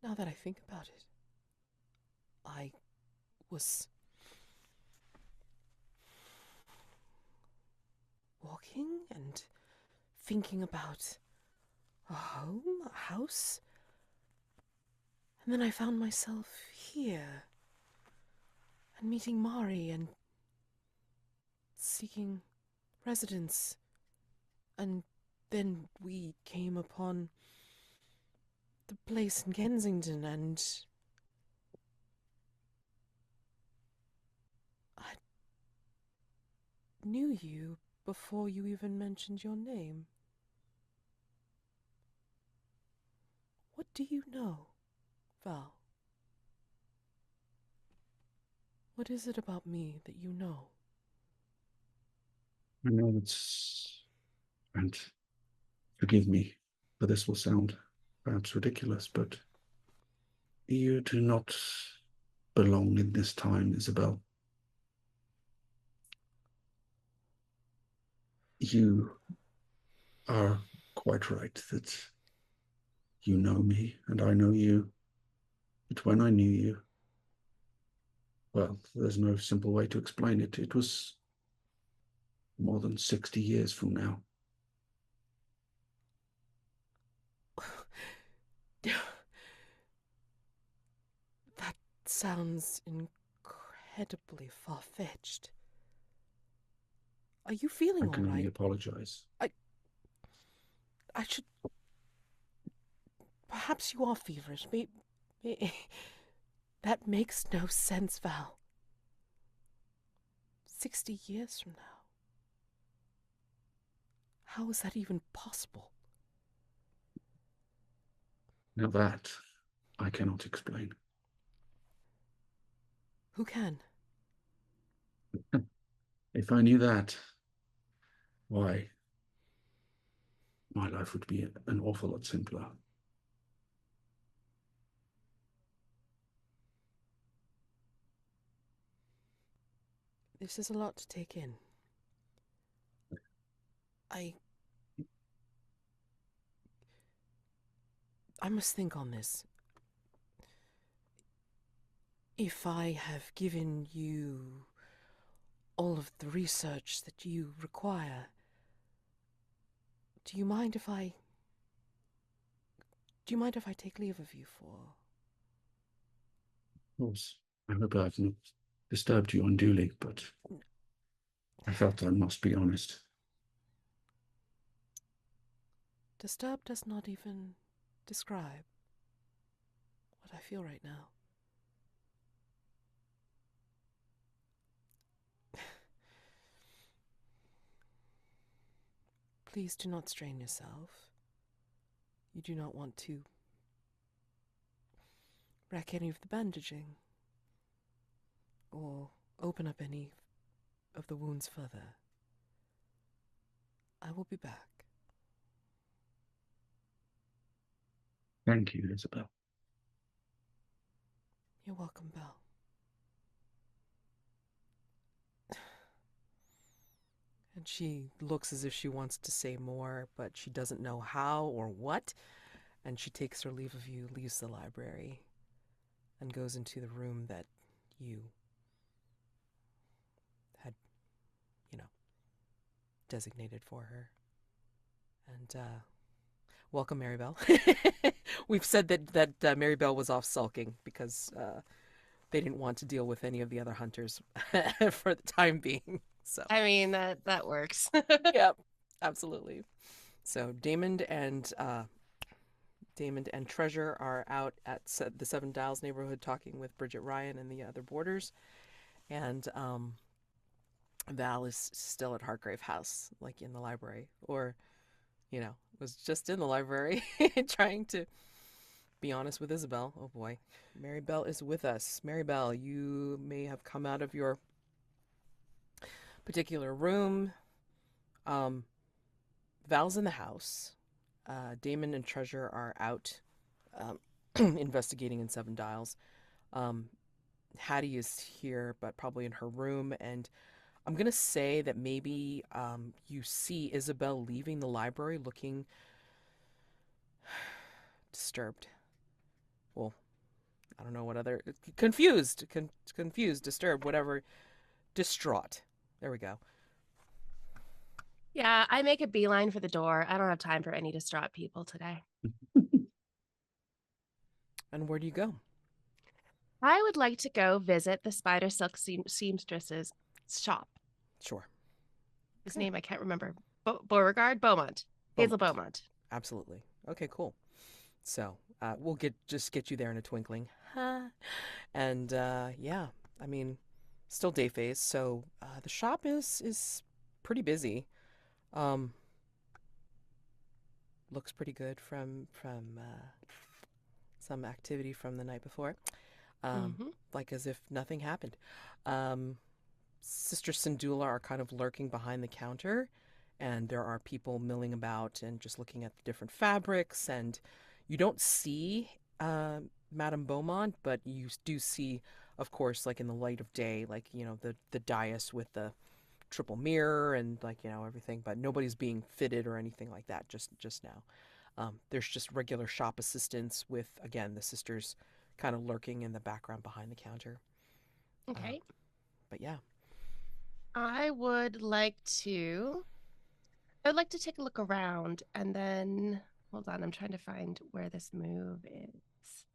Now that I think about it, I was walking and thinking about a home, a house, and then I found myself here and meeting Mari and seeking residence, and then we came upon the place in Kensington, and I knew you before you even mentioned your name. What do you know, Val? What is it about me that you know? I know it's, and forgive me, for this will sound perhaps ridiculous, but you do not belong in this time, Isabel. You are quite right that you know me and I know you, but when I knew you, well, there's no simple way to explain it. It was more than 60 years from now. That sounds incredibly far-fetched. Are you feeling I can all only right? apologize. I should... Perhaps you are feverish. That makes no sense, Val. 60 years from now. How is that even possible? Now that I cannot explain. Who can? If I knew that, why, my life would be an awful lot simpler. This is a lot to take in. I must think on this. If I have given you all of the research that you require, do you mind if I take leave of you for... Of course, I hope I've not disturbed you unduly, but I felt I must be honest. Disturb does not even describe what I feel right now. Please do not strain yourself. You do not want to wreck any of the bandaging or open up any of the wounds further. I will be back. Thank you, Isabel. You're welcome, Belle. And she looks as if she wants to say more, but she doesn't know how or what. And she takes her leave of you, leaves the library, and goes into the room that you had, designated for her. And welcome, Marybelle. We've said that Marybelle was off sulking because they didn't want to deal with any of the other hunters for the time being. So I mean, that works. yep, absolutely. So Daymond and Treasure are out at the Seven Dials neighborhood talking with Bridget Ryan and the other boarders. And Val is still at Hargrave House, like in the library, or, was just in the library trying to be honest with Isobel. Oh boy. Marybelle is with us. Marybelle, you may have come out of your particular room. Val's in the house. Daymond and Treasure are out investigating in Seven Dials. Hattie is here, but probably in her room. And I'm going to say that maybe you see Isobel leaving the library looking disturbed. Well, I don't know what other... Confused, disturbed, whatever. Distraught. There we go. Yeah, I make a beeline for the door. I don't have time for any distraught people today. And where do you go? I would like to go visit the Spider Silk seamstress's shop. Sure. His name I can't remember. Beauregard? Beaumont. Hazel Beaumont. Absolutely. Okay, cool. So we'll just get you there in a twinkling. And yeah, I mean, still day phase, so the shop is pretty busy. Looks pretty good from some activity from the night before. Like as if nothing happened. Sister Sindula are kind of lurking behind the counter, and there are people milling about and just looking at the different fabrics, and you don't see Madame Beaumont, but you do see, of course, like in the light of day, like, the dais with the triple mirror and everything, but nobody's being fitted or anything like that just now. There's just regular shop assistants with, again, the sisters kind of lurking in the background behind the counter. Okay. But yeah. I would like to take a look around and then hold on, I'm trying to find where this move is.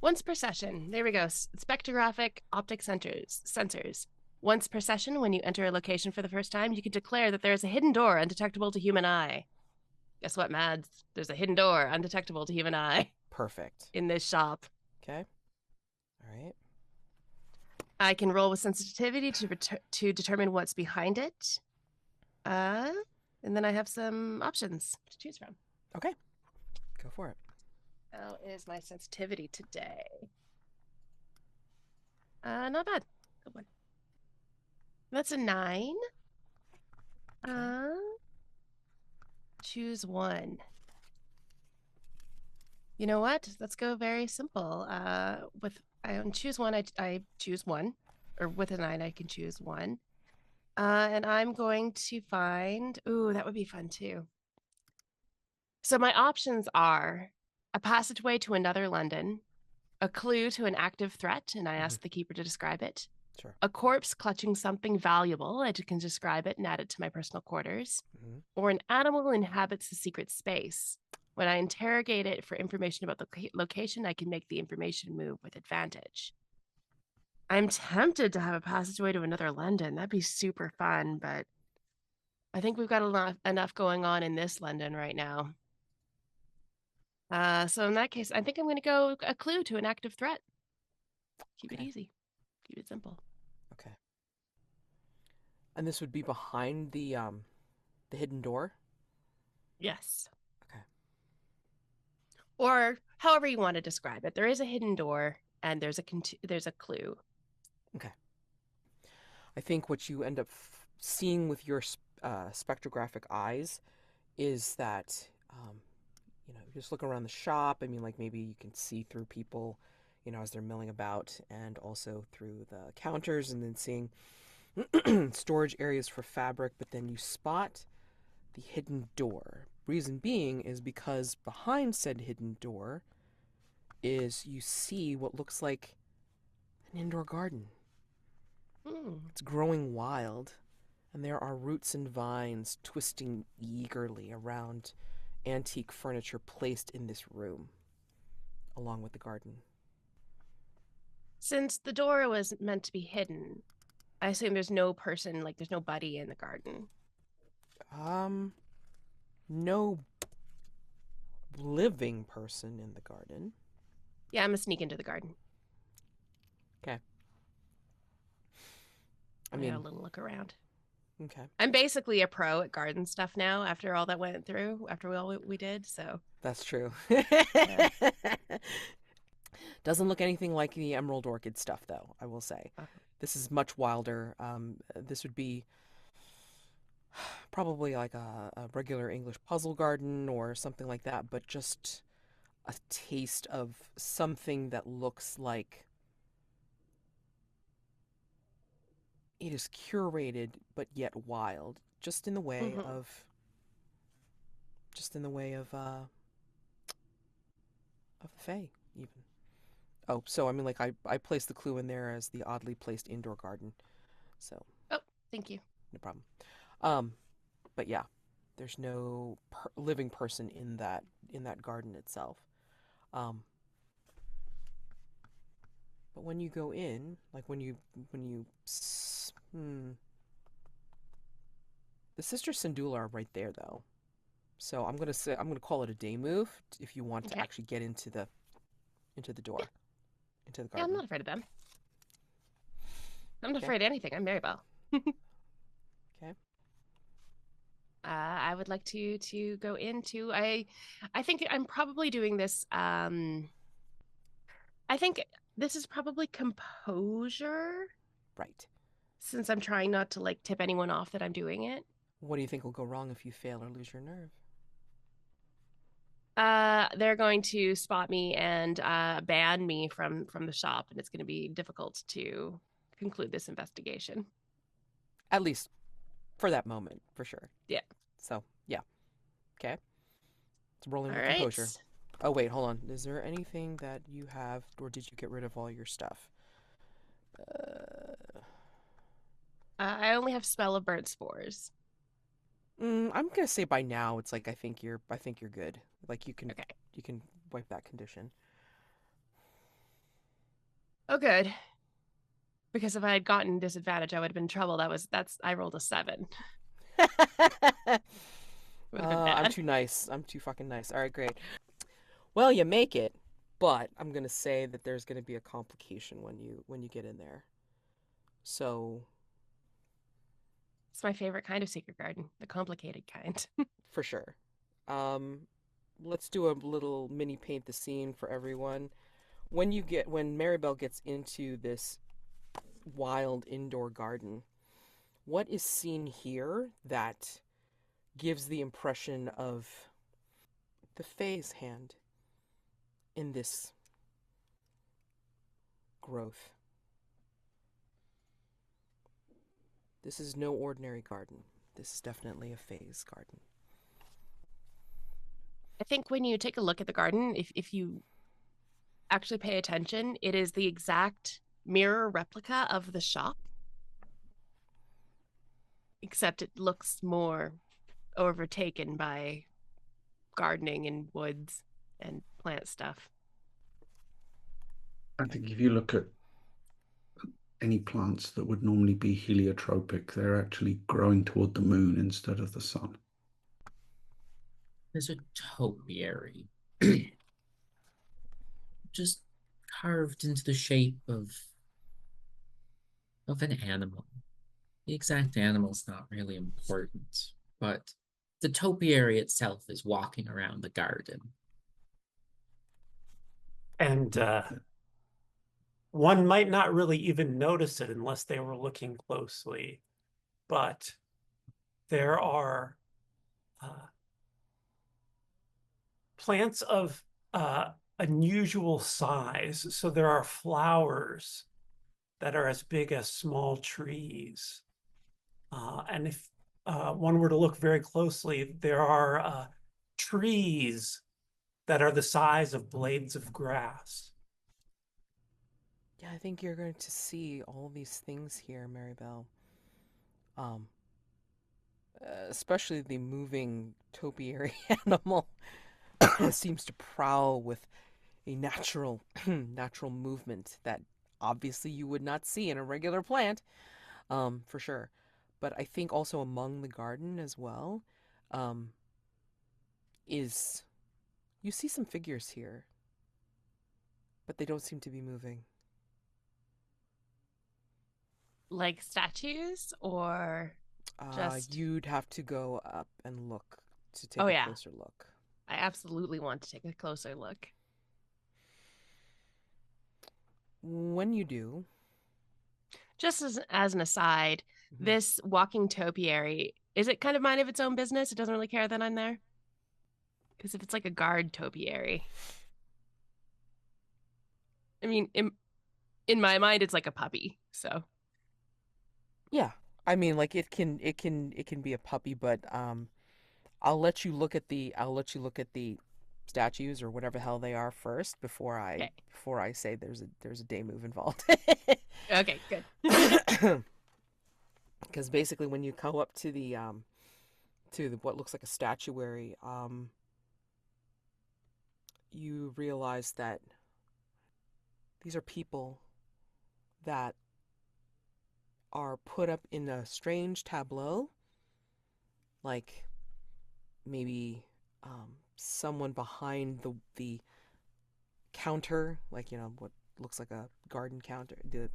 Once per session. There we go. Spectrographic optic sensors. Once per session, when you enter a location for the first time, you can declare that there is a hidden door undetectable to human eye. Guess what, Mads? There's a hidden door undetectable to human eye. Perfect. In this shop. Okay. All right. I can roll with sensitivity to determine what's behind it. And then I have some options to choose from. Okay. Go for it. How is my sensitivity today? Not bad. Good one. That's a 9. Okay. Choose one. You know what? Let's go very simple. I choose one. I choose one, or with a 9, I can choose one. And I'm going to find. Ooh, that would be fun too. So my options are a passageway to another London, a clue to an active threat, and I ask the keeper to describe it. Sure. A corpse clutching something valuable, I can describe it and add it to my personal quarters. Or an animal inhabits a secret space. When I interrogate it for information about the location, I can make the information move with advantage. I'm tempted to have a passageway to another London. That'd be super fun, but I think we've got enough going on in this London right now. So in that case, I think I'm going to go a clue to an active threat. Keep it easy. Keep it simple. Okay. And this would be behind the hidden door? Yes. Okay. Or however you want to describe it. There is a hidden door and there's a clue. Okay. I think what you end up seeing with your spectrographic eyes is that you just look around the shop. I mean, like maybe you can see through people, as they're milling about, and also through the counters, and then seeing storage areas for fabric, but then you spot the hidden door. Reason being is because behind said hidden door is you see what looks like an indoor garden. It's growing wild, and there are roots and vines twisting eagerly around antique furniture placed in this room, along with the garden. Since the door was meant to be hidden, I assume there's no person, like there's nobody in the garden. No living person in the garden. Yeah, I'm gonna sneak into the garden. Okay. I I mean, got a little look around. okay. I'm basically a pro at garden stuff now after all that went through, after all we did. So That's true. Yeah. Doesn't look anything like the Emerald Orchid stuff, though, I will say. This is much wilder. This would be probably like a regular English puzzle garden or something like that, but just a taste of something that looks like it is curated but yet wild, just in the way Mhm. of just in the way of the Fae, even. Oh, so I mean, like I placed the clue in there as the oddly placed indoor garden, so Oh, thank you. no problem. Um, but yeah, there's no living person in that garden itself. Um, but when you go in, like the Sisters Sindula are right there though. So I'm gonna call it a day move if you want to Okay. actually get into the door, into the Yeah, I'm garden. not afraid of them. I'm not Okay. afraid of anything. I'm Marybelle. Okay. I would like to go into. I think I'm probably doing this. I think this is probably composure, Right. since I'm trying not to like tip anyone off that I'm doing it. What do you think will go wrong if you fail or lose your nerve? They're going to spot me and ban me from the shop, and it's going to be difficult to conclude this investigation. At least for that moment, for sure. Yeah. So, yeah. Okay. It's rolling All with right. composure. Oh, wait, hold on. Is there anything that you have, or did you get rid of all your stuff? I only have Spell of Burnt Spores. I'm gonna say by now it's like I think you're good. Like you Okay. can wipe that condition. Oh, good. Because if I had gotten disadvantage, I would have been in trouble. I rolled a 7. Would have been bad. I'm too nice. I'm too fucking nice. All right, great. Well, you make it, but I'm gonna say that there's gonna be a complication when you get in there. So It's my favorite kind of secret garden, the complicated kind. for sure. Um, let's do a little mini paint the scene for everyone. When Marybelle gets into this wild indoor garden, what is seen here that gives the impression of the Fae's hand in this growth? This is no ordinary garden. This is definitely a Fae's garden. I think when you take a look at the garden, if you actually pay attention, it is the exact mirror replica of the shop, except it looks more overtaken by gardening and woods and plant stuff. I think if you look at any plants that would normally be heliotropic, they're actually growing toward the moon instead of the sun. There's a topiary just carved into the shape of an animal. The exact animal's not really important, but the topiary itself is walking around the garden. And one might not really even notice it unless they were looking closely, but there are plants of unusual size. So there are flowers that are as big as small trees. And if one were to look very closely, there are trees that are the size of blades of grass. Yeah, I think you're going to see all these things here, Marybelle. Um, Especially the moving topiary animal seems to prowl with a natural movement that obviously you would not see in a regular plant, for sure. But I think also among the garden as well, is you see some figures here, but they don't seem to be moving. like statues or just? You'd have to go up and look to take Oh, a yeah. closer look. I absolutely want to take a closer look. When you do, Just as an aside, Mhm. this walking topiary, is it kind of mind of its own business? It doesn't really care that I'm there? Because if it's like a guard topiary, I mean, in my mind, it's like a puppy. So yeah. I mean, like it can be a puppy, but I'll let you look at the statues or whatever the hell they are first okay, before I say there's a day move involved. okay, good. Because basically, when you go up to the what looks like a statuary, you realize that these are people that are put up in a strange tableau, like maybe someone behind the counter, like what looks like a garden counter, the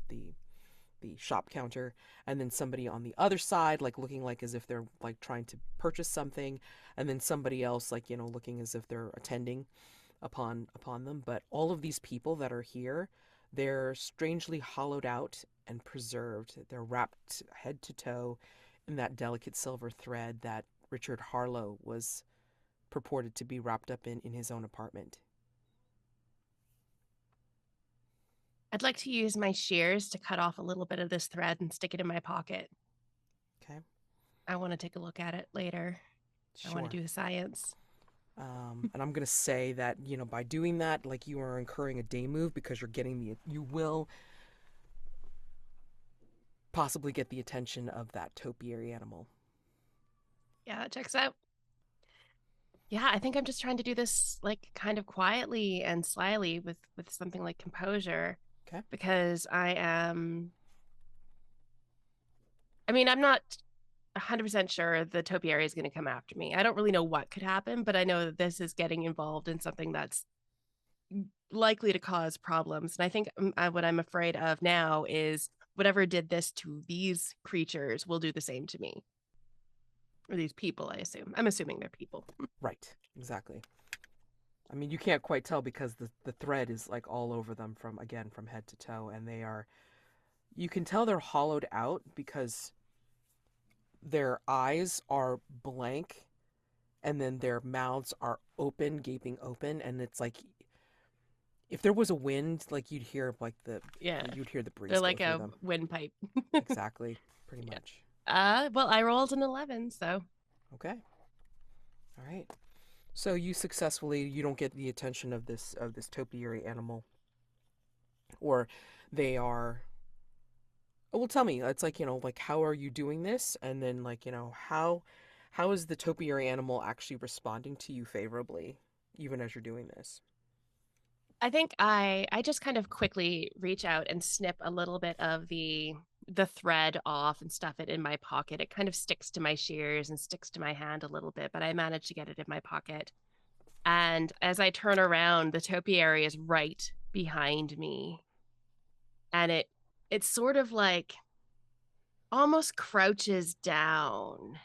shop counter, and then somebody on the other side, like looking like as if they're like trying to purchase something, and then somebody else like looking as if they're attending upon them. But all of these people that are here, they're strangely hollowed out and preserved. They're wrapped head to toe in that delicate silver thread that Richard Harlow was purported to be wrapped up in his own apartment. I'd like to use my shears to cut off a little bit of this thread and stick it in my pocket. Okay. I want to take a look at it later. Sure. I want to do the science. And I'm gonna say that by doing that, like you are incurring a day move because you will possibly get the attention of that topiary animal. Yeah, that checks out. Yeah, I think I'm just trying to do this like kind of quietly and slyly with something like composure. Okay. Because I'm not 100% sure the topiary is going to come after me. I don't really know what could happen, but I know that this is getting involved in something that's likely to cause problems. And I think what I'm afraid of now is whatever did this to these creatures will do the same to me. Or these people, I assume. I'm assuming they're people. Right. Exactly. I mean, you can't quite tell because the thread is like all over them from head to toe, and you can tell they're hollowed out because their eyes are blank and then their mouths are open, gaping open, and it's like if there was a wind, like you'd hear like you'd hear the breeze They're go like through a them. windpipe. Exactly, pretty Yeah. much. Well, I rolled an 11, so Okay. All right. So you don't get the attention of this topiary animal, or they are. Well, tell me. It's like like how are you doing this, and then like how is the topiary animal actually responding to you favorably, even as you're doing this? I think I just kind of quickly reach out and snip a little bit of the thread off and stuff it in my pocket. It kind of sticks to my shears and sticks to my hand a little bit, but I managed to get it in my pocket. And as I turn around, the topiary is right behind me. And it's sort of like almost crouches down.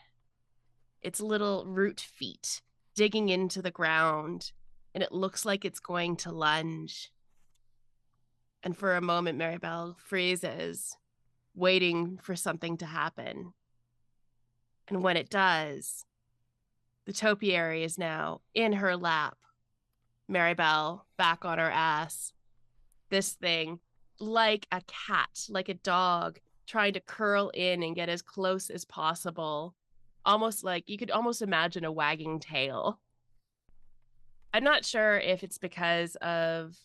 Its little root feet digging into the ground, and it looks like it's going to lunge. And for a moment, Marybelle freezes, waiting for something to happen. And when it does, the topiary is now in her lap. Marybelle back on her ass. This thing, like a cat, like a dog, trying to curl in and get as close as possible. Almost like you could almost imagine a wagging tail. I'm not sure if it's because of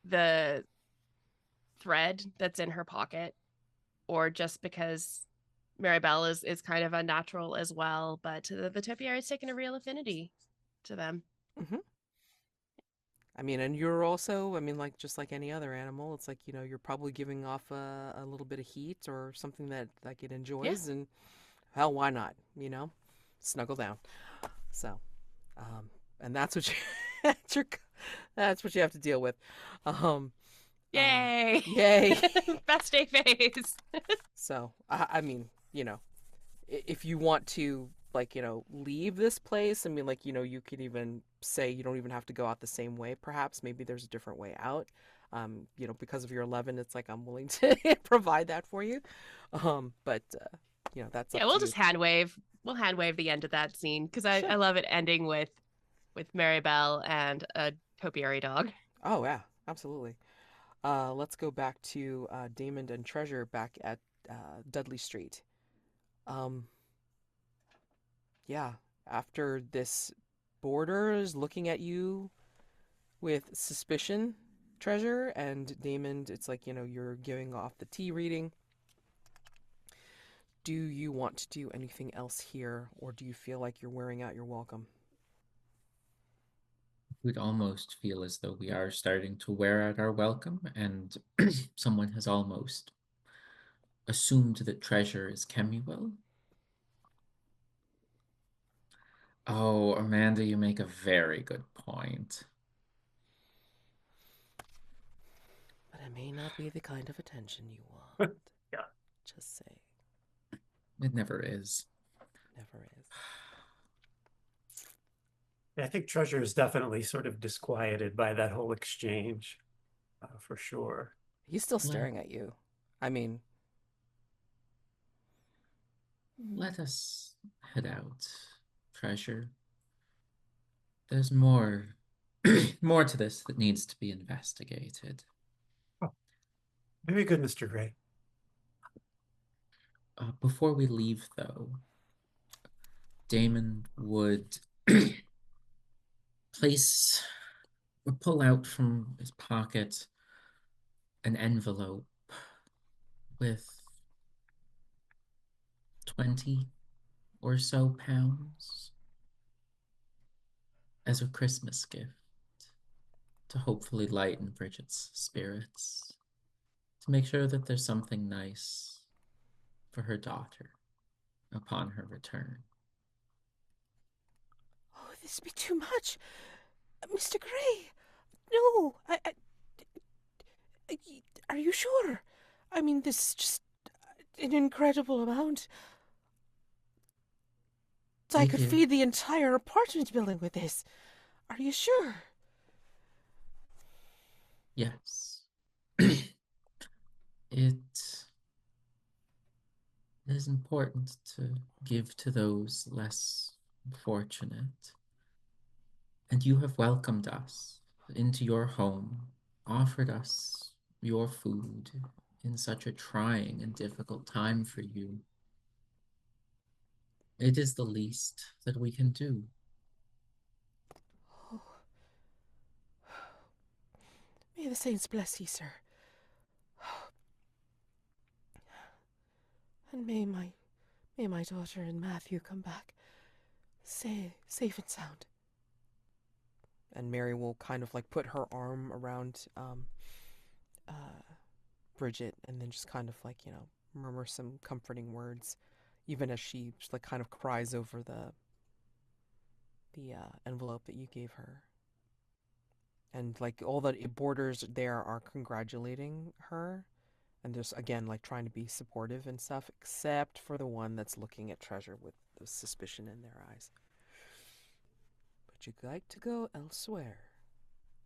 the thread that's in her pocket or just because Marybelle is kind of unnatural as well, but the topiary has taken a real affinity to them. Mm-hmm. I mean, and you're also, I mean, like just like any other animal, it's like you're probably giving off a little bit of heat or something that like it enjoys, and hell, why not? Snuggle down. So, and that's what you that's what you have to deal with. Yay! Yay! Best day phase. So, I mean, if you want to, like, leave this place, I mean, like, you could even say you don't even have to go out the same way, perhaps. Maybe there's a different way out. Because of your 11, it's like I'm willing to provide that for you. But, that's up Yeah, we'll to just you. hand wave. We'll hand wave the end of that scene because Sure. I love it ending with Marybelle and a topiary dog. Oh, yeah, absolutely. Let's go back to Daymond and Treasure back at Dudley Street. Yeah, after this boarder is looking at you with suspicion, Treasure, and Daymond, it's like, you're giving off the tea reading. Do you want to do anything else here, or do you feel like you're wearing out your welcome? We'd almost feel as though we are starting to wear out our welcome, and someone has almost assumed that Treasure is Kemuel. Oh, Amanda, you make a very good point. But it may not be the kind of attention you want. Yeah. Just say. It never is. Never is. I think Treasure is definitely sort of disquieted by that whole exchange, for sure. He's still staring at you. I mean, let us head out, Treasure. There's more more to this that needs to be investigated. Oh, very good, Mr. Gray. Before we leave, though, Daymond would pull out from his pocket an envelope with 20 or so pounds as a Christmas gift to hopefully lighten Bridget's spirits, to make sure that there's something nice for her daughter upon her return. Oh, this be too much. Mr. Gray, no, are you sure? I mean, this is just an incredible amount. I could feed the entire apartment building with this. Are you sure? Yes. It is important to give to those less fortunate. And you have welcomed us into your home, offered us your food in such a trying and difficult time for you. It is the least that we can do. Oh. May the saints bless ye, sir. And may my daughter and Matthew come back safe and sound. and Mary will kind of like put her arm around Bridget and then just kind of like, murmur some comforting words, even as she just like kind of cries over the envelope that you gave her. And like all the boarders there are congratulating her and just again like trying to be supportive and stuff, except for the one that's looking at Treasure with the suspicion in their eyes. But you'd like to go elsewhere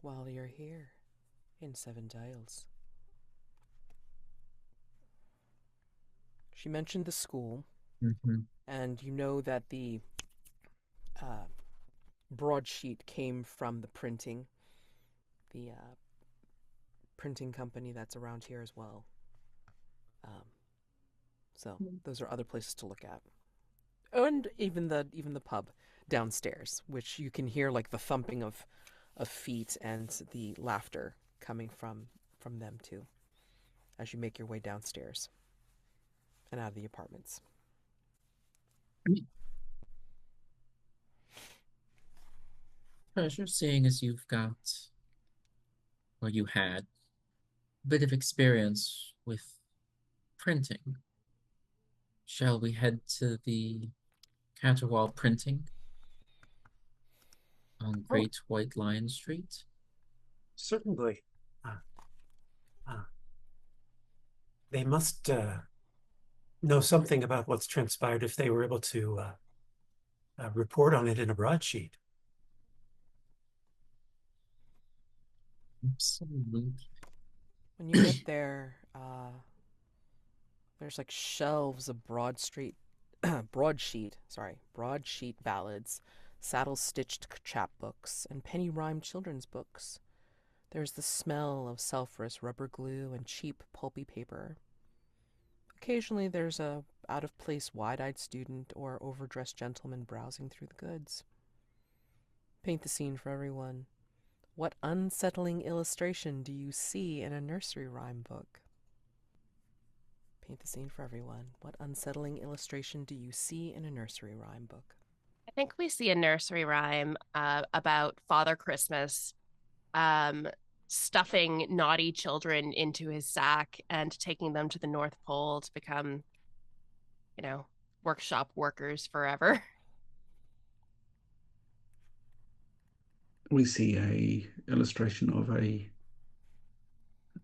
while you're here in Seven Dials. She mentioned the school, and you know that the broadsheet came from the printing company that's around here as well. So those are other places to look at, and even the pub downstairs, which you can hear like the thumping of feet and the laughter coming from them too, as you make your way downstairs and out of the apartments. Treasure, seeing as you've got, or you had, a bit of experience with printing, shall we head to the Caterwall printing on Great White Lion Street? Certainly. They must know something about what's transpired if they were able to report on it in a broadsheet. Absolutely. When you get there, there's like shelves of broadsheet ballads, saddle-stitched chapbooks, and penny-rhymed children's books. There's the smell of sulphurous rubber glue and cheap pulpy paper. Occasionally there's a out-of-place wide-eyed student or overdressed gentleman browsing through the goods. Paint the scene for everyone. What unsettling illustration do you see in a nursery rhyme book? Paint the scene for everyone. What unsettling illustration do you see in a nursery rhyme book? I think we see a nursery rhyme about Father Christmas stuffing naughty children into his sack and taking them to the North Pole to become, workshop workers forever. We see a illustration of a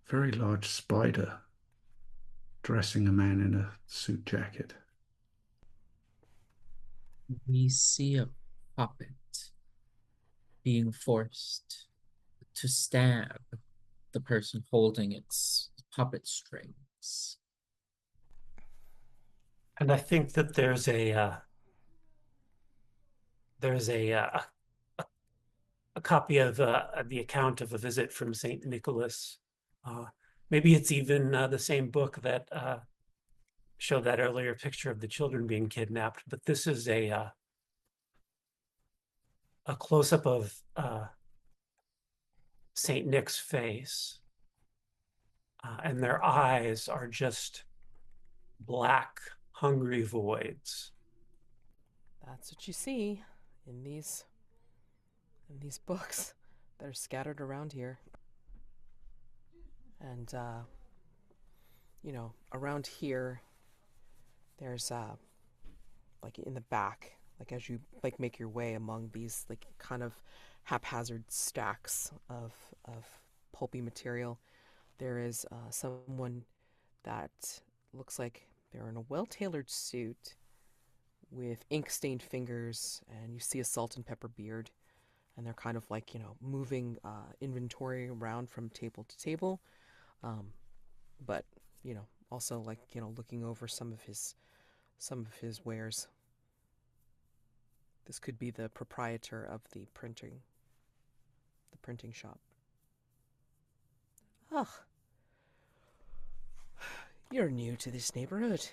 very large spider dressing a man in a suit jacket. We see a puppet being forced to stab the person holding its puppet strings. And I think that there's a copy of the account of a visit from Saint Nicholas. Maybe it's even the same book that showed that earlier picture of the children being kidnapped. But this is a close-up of Saint Nick's face, and their eyes are just black, hungry voids. That's what you see in these books that are scattered around here. And around here there's like in the back, like as you like make your way among these like kind of haphazard stacks of pulpy material, there is someone that looks like they're in a well-tailored suit with ink-stained fingers, and you see a salt and pepper beard, and they're kind of like moving inventory around from table to table, but also like looking over some of his wares. This could be the proprietor of the printing shop. Ugh. You're new to this neighborhood.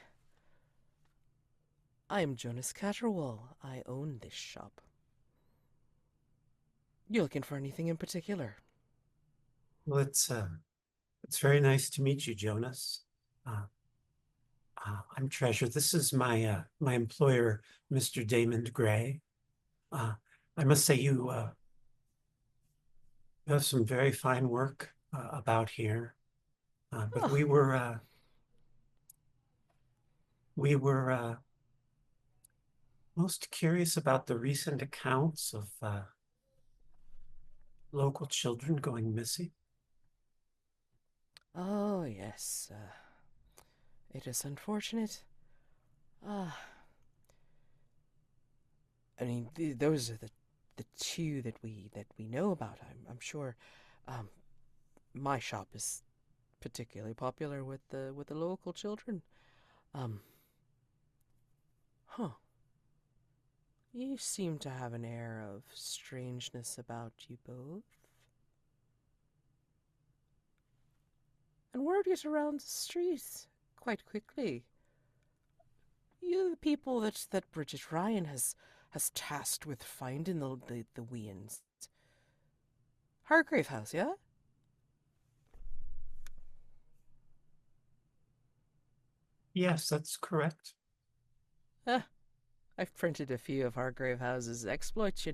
I am Jonas Catterwall. I own this shop. You looking for anything in particular? Well, it's very nice to meet you, Jonas. I'm Treasure. This is my my employer, Mr. Daymond Gray. I must say you have some very fine work about here. But we were most curious about the recent accounts of local children going missing. Oh, yes. It is unfortunate. I mean, those are the two that we know about. I'm sure. My shop is particularly popular with the local children. Huh. You seem to have an air of strangeness about you both. And word gets around the streets quite quickly. You the people that Bridget Ryan has tasked with finding the Weans. Hargrave House, yeah? Yes, that's correct. I've printed a few of Hargrave House's exploits,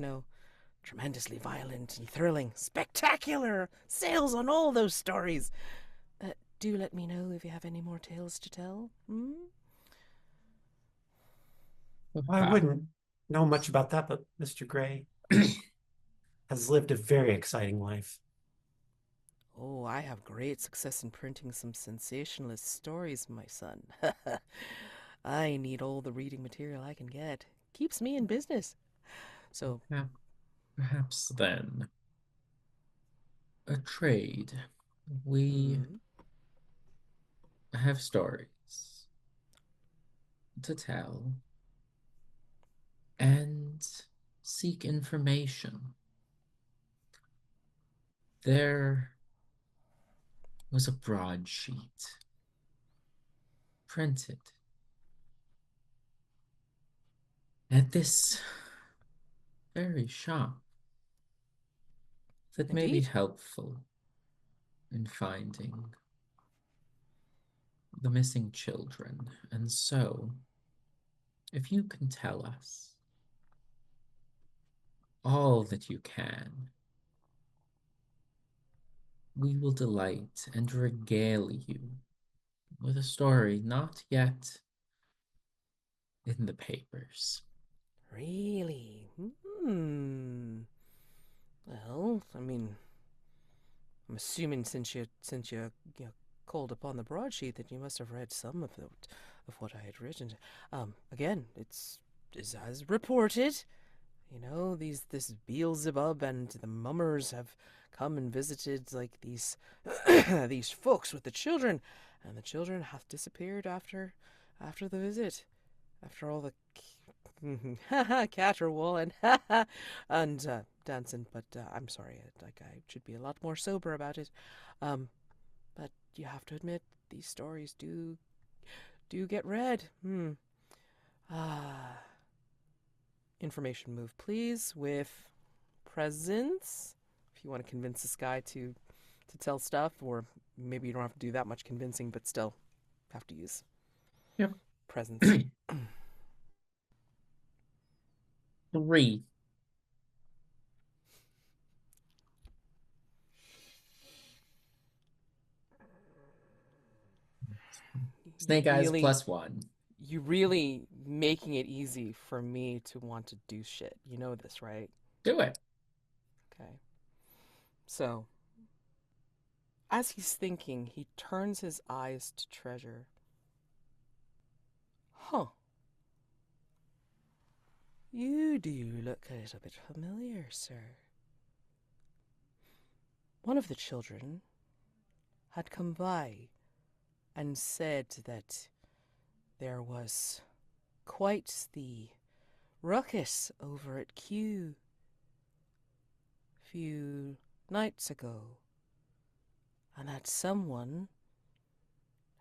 Tremendously violent and thrilling. Spectacular! Sales on all those stories. Do let me know if you have any more tales to tell. I wouldn't know much about that, but Mr. Gray has lived a very exciting life. Oh, I have great success in printing some sensationalist stories, my son. I need all the reading material I can get. Keeps me in business. So, Perhaps then, a trade. We have stories to tell and seek information. There was a broadsheet printed at this very shop that may be indeed. helpful in finding the missing children. And so, if you can tell us all that you can, we will delight and regale you with a story not yet in the papers. Really? Well, I mean, I'm assuming since you called upon the broadsheet that you must have read some of what I had written. Again, it's as reported. You know, this Beelzebub and the mummers have come and visited like these these folks with the children, and the children have disappeared after the visit, after all the caterwauling and dancing. But I'm sorry, I should be a lot more sober about it. But you have to admit these stories do get read. Information move, please, with presence. If you want to convince this guy to tell stuff, or maybe you don't have to do that much convincing, but still have to use presence. 3. Snake Eyes +1. You really making it easy for me to want to do shit. You know this, right? Do it. Okay. So, as he's thinking, he turns his eyes to Treasure. Huh. You do look a little bit familiar, sir. One of the children had come by and said that there was quite the ruckus over at Kew a few nights ago, and that someone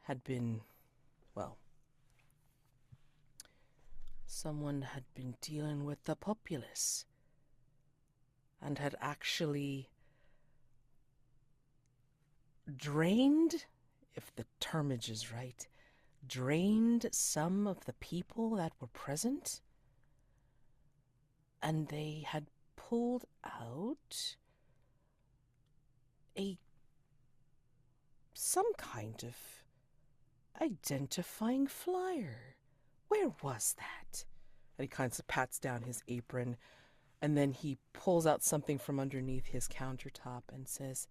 had been, well, someone had been dealing with the populace and had actually drained, if the termage is right, drained some of the people that were present, and they had pulled out some kind of identifying flyer. Where was that? And he kind of pats down his apron, and then he pulls out something from underneath his countertop and says,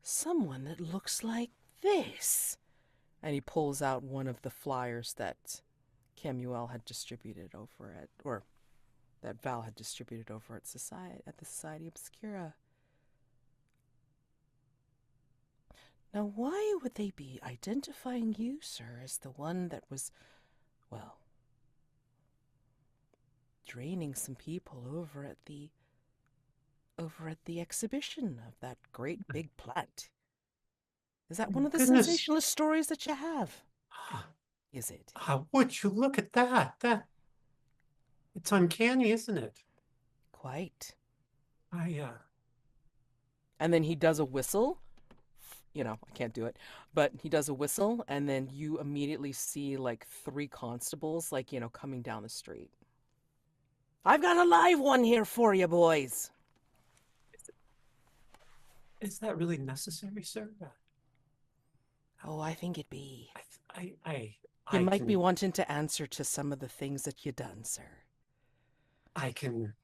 "Someone that looks like this." And he pulls out one of the flyers that Kemuel had distributed over at, or that Val had distributed over at the Society Obscura. Now, why would they be identifying you, sir, as the one that was, well, draining some people over at the exhibition of that great big plant? Is that one of the sensationalist stories that you have? Is it? Would you look at that? It's uncanny, isn't it? Quite. And then he does a whistle. You know, I can't do it, but he does a whistle, and then you immediately see like 3 constables, like, coming down the street. "I've got a live one here for you, boys." Is that really necessary, sir? Oh, I think it be. You might be wanting to answer to some of the things that you done, sir. I can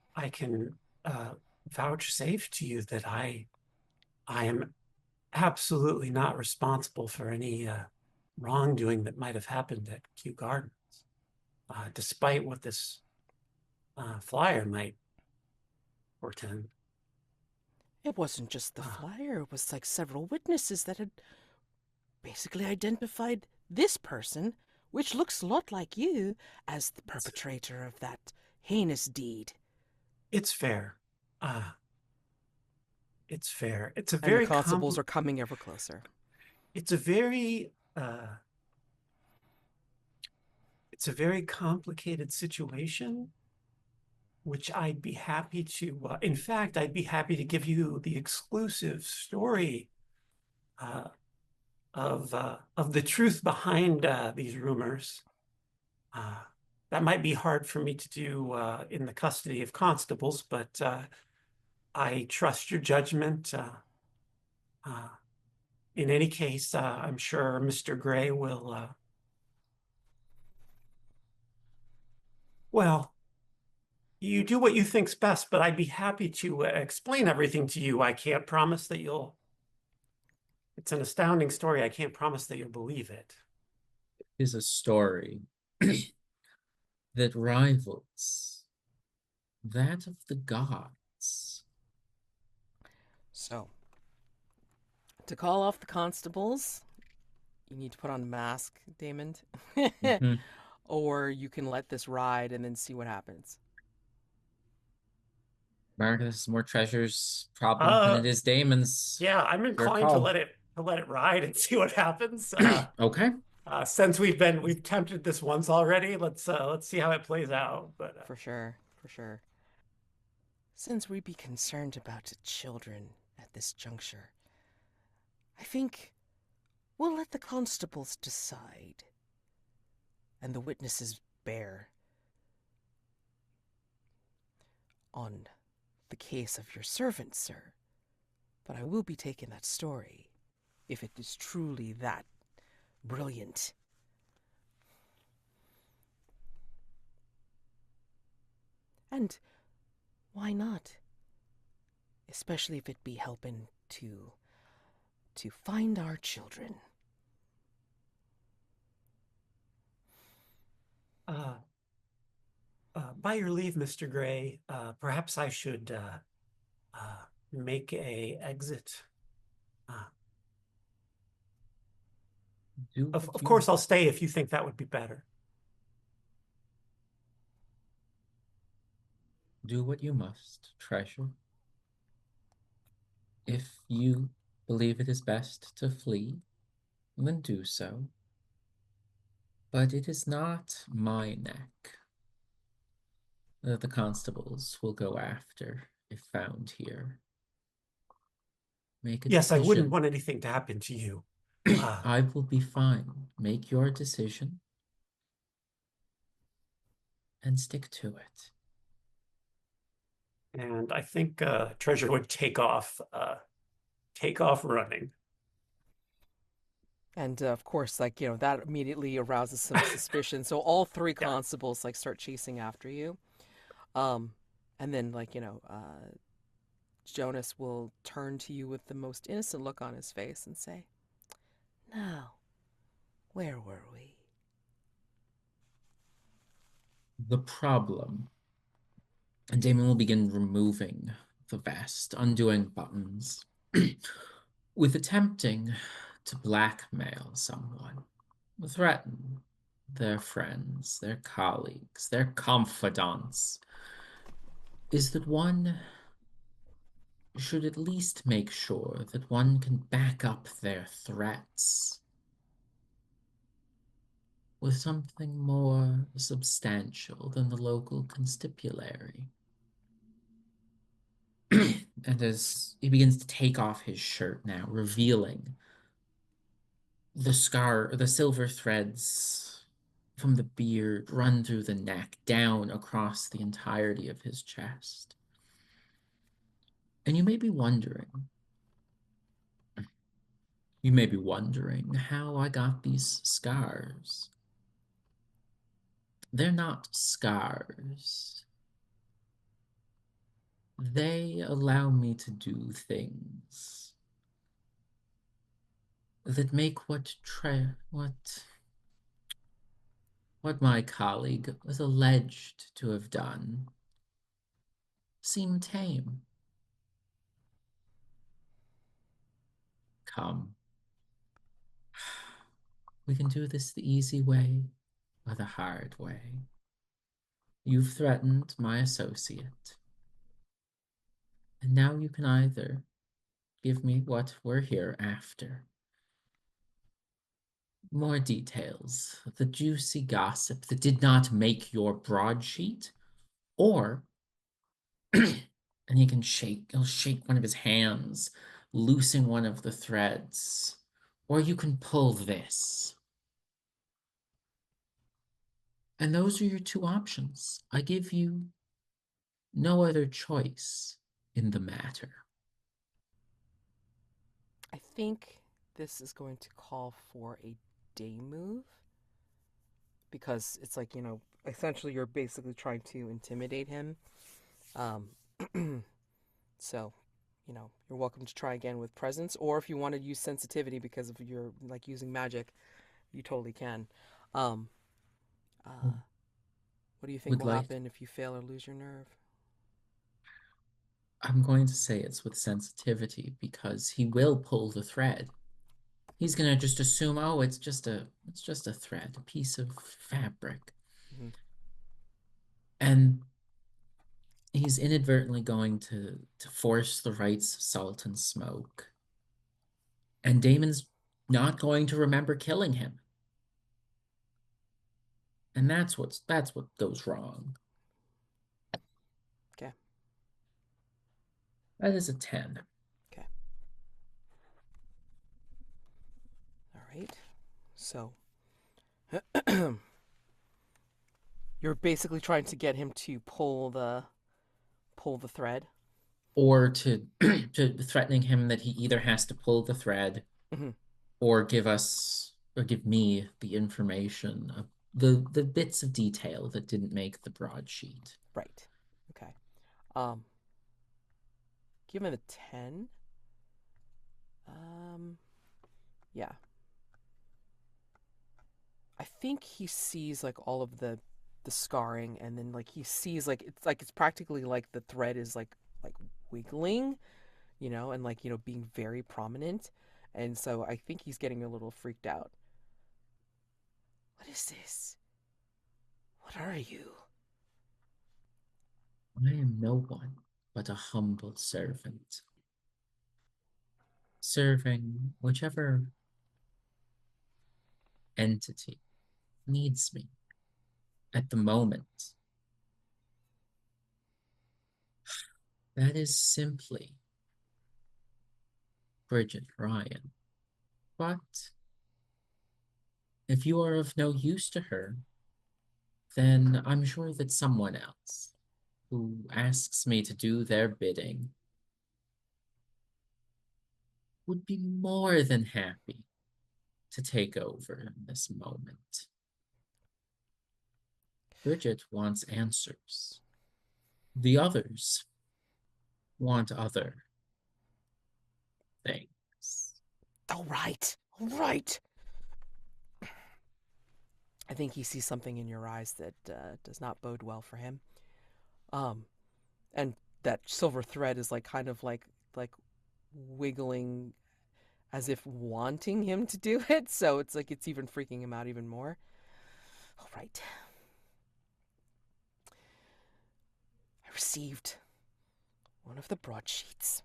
vouchsafe to you that I I am absolutely not responsible for any wrongdoing that might have happened at Kew Gardens, despite what this flyer might portend. It wasn't just the flyer, it was like several witnesses that had basically identified this person, which looks a lot like you, as the perpetrator of that heinous deed. It's fair. It's fair. It's a And very the constables are coming ever closer. It's a very complicated situation, which I'd be happy to. In fact, I'd be happy to give you the exclusive story of the truth behind these rumors. That might be hard for me to do in the custody of constables, but I trust your judgment. In any case, I'm sure Mr. Gray will, well, you do what you think's best, but I'd be happy to explain everything to you. I can't promise that you'll, it's an astounding story. I can't promise that you'll believe it. It is a story that rivals that of the gods. So, to call off the constables, you need to put on a mask, Daymond. Mm-hmm. Or you can let this ride and then see what happens. Mark, this is more Treasure's problem than it is Damon's. Yeah, I'm inclined to let it ride and see what happens. Okay. Since we've tempted this once already, let's see how it plays out. But for sure. Since we'd be concerned about the children at this juncture, I think we'll let the constables decide, and the witnesses bear on the case of your servant, sir. But I will be taking that story, if it is truly that brilliant. And why not? Especially if it be helping to find our children. By your leave, Mr. Gray, perhaps I should make a exit. Of course, I'll stay if you think that would be better. Do what you must, Treasure. If you believe it is best to flee, then do so. But it is not my neck that the constables will go after if found here. Make a decision. I wouldn't want anything to happen to you. I will be fine. Make your decision and stick to it. And I think Treasure would take off running. And of course, that immediately arouses some suspicion. So all three constables start chasing after you. And then Jonas will turn to you with the most innocent look on his face and say, "Now, where were we?" The problem. And Daymond will begin removing the vest, undoing buttons, with attempting to blackmail someone, threaten their friends, their colleagues, their confidants, is that one should at least make sure that one can back up their threats with something more substantial than the local constabulary. And as he begins to take off his shirt now, revealing the silver threads from the beard run through the neck, down across the entirety of his chest. And you may be wondering how I got these scars. They're not scars. They allow me to do things that make what my colleague was alleged to have done seem tame. Come, we can do this the easy way or the hard way. You've threatened my associate, and now you can either give me what we're here after. More details, the juicy gossip that did not make your broadsheet, or and he'll shake one of his hands, loosing one of the threads. Or you can pull this. And those are your two options. I give you no other choice in the matter. I think this is going to call for a day move because it's like, essentially you're basically trying to intimidate him. So, you're welcome to try again with presence, or if you want to use sensitivity because of your like using magic, you totally can. What do you think will happen if you fail or lose your nerve? I'm going to say it's with sensitivity because he will pull the thread. He's gonna just assume, oh, it's just a thread, a piece of fabric. Mm-hmm. And he's inadvertently going to force the rites of salt and smoke. And Damon's not going to remember killing him. And that's what goes wrong. Okay. That is a 10. Okay. All right. So you're basically trying to get him to pull the thread, or to threatening him that he either has to pull the thread mm-hmm. or give me the information of the bits of detail that didn't make the broadsheet. Right. Okay. Give him a 10. Yeah. I think he sees like all of the scarring, and then like he sees like it's practically like the thread is like wiggling, and like being very prominent, and so I think he's getting a little freaked out. What is this? What are you? I am no one but a humble servant, serving whichever entity needs me at the moment. That is simply Bridget Ryan. But if you are of no use to her, then I'm sure that someone else who asks me to do their bidding would be more than happy to take over in this moment. Bridget wants answers. The others want other things. All right. All right. I think he sees something in your eyes that does not bode well for him. And that silver thread is like kind of like wiggling as if wanting him to do it. So it's like it's even freaking him out even more. All right. I received one of the broadsheets,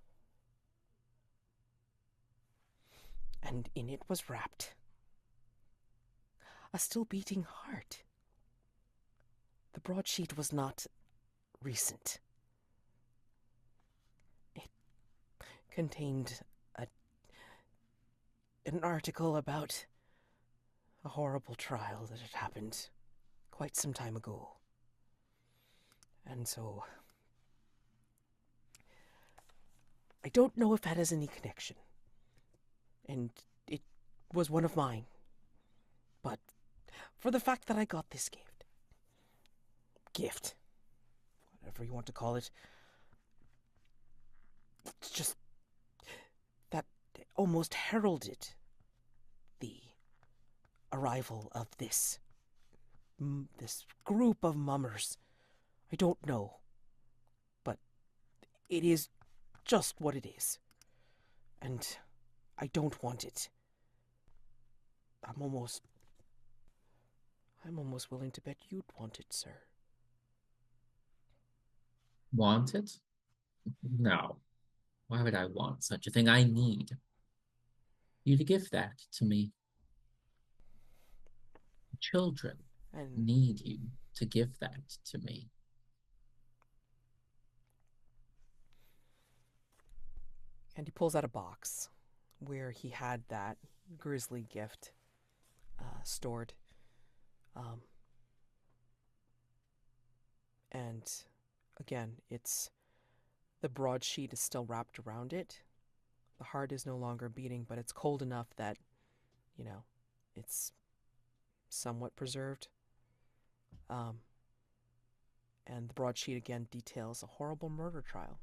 and in it was wrapped a still beating heart. The broadsheet was not recent. It contained an article about a horrible trial that had happened quite some time ago. And so I don't know if that has any connection. And it was one of mine. But for the fact that I got this gift, whatever you want to call it, it's just that almost heralded arrival of this group of mummers. I don't know, but it is just what it is, and I don't want it. I'm almost willing to bet you'd want it, sir. Want it? No. Why would I want such a thing? I need you to give that to me. Children And need you to give that to me. And he pulls out a box where he had that grisly gift stored. And again, the broadsheet is still wrapped around it. The heart is no longer beating, but it's cold enough that, it's somewhat preserved. And the broadsheet again details a horrible murder trial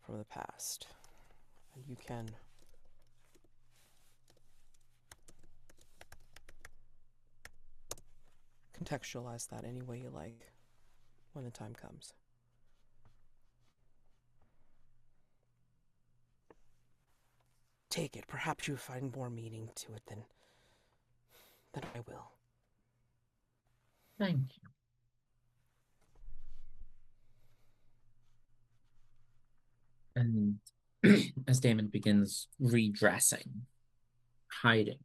from the past. And you can contextualize that any way you like when the time comes. take it. Perhaps you find more meaning to it than I will. Thank you. And as Daymond begins redressing, hiding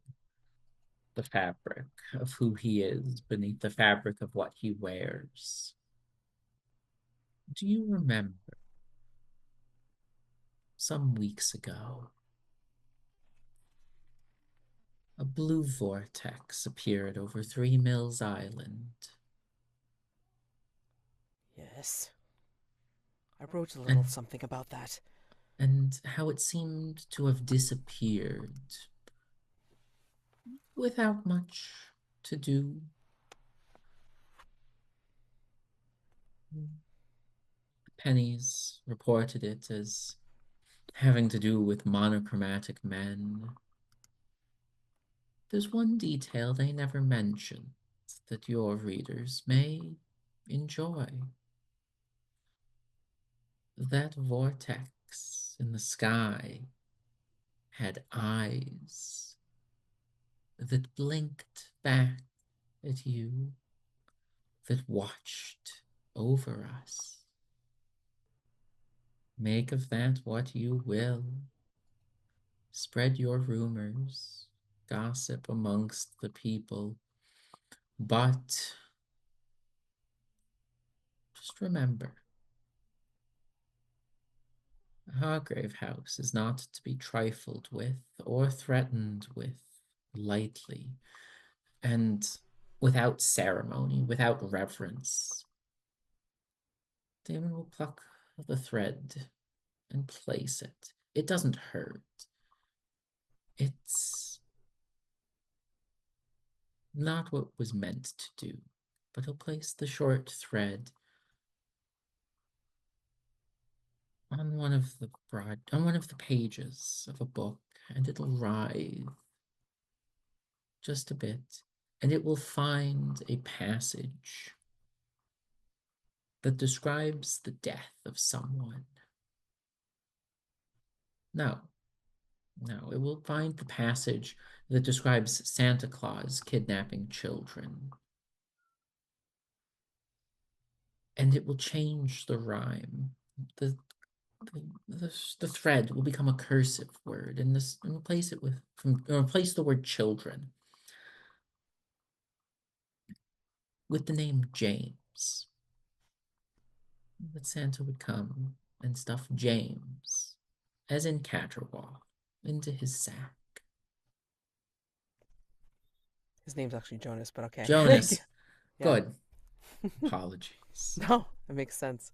the fabric of who he is beneath the fabric of what he wears, do you remember some weeks ago, a blue vortex appeared over 3 Mills Island? Yes. I wrote a little something about that. And how it seemed to have disappeared without much to do. Pennies reported it as having to do with monochromatic men. There's one detail they never mentioned that your readers may enjoy. That vortex in the sky had eyes that blinked back at you, that watched over us. Make of that what you will. Spread your rumors, gossip amongst the people, but just remember, Hargrave House is not to be trifled with or threatened with lightly, and without ceremony, without reverence. Daymond will pluck the thread and place it. It doesn't hurt. It's not what was meant to do, but he'll place the short thread on one of the pages of a book, and it'll writhe just a bit, and it will find a passage that describes the death of someone. No, it will find the passage that describes Santa Claus kidnapping children. And it will change the rhyme. The thread will become a cursive word, and replace the word children with the name James. That Santa would come and stuff James, as in Caterwaul, into his sack. His name's actually Jonas, but okay. Jonas. Yeah. Good. Apologies. No, it makes sense.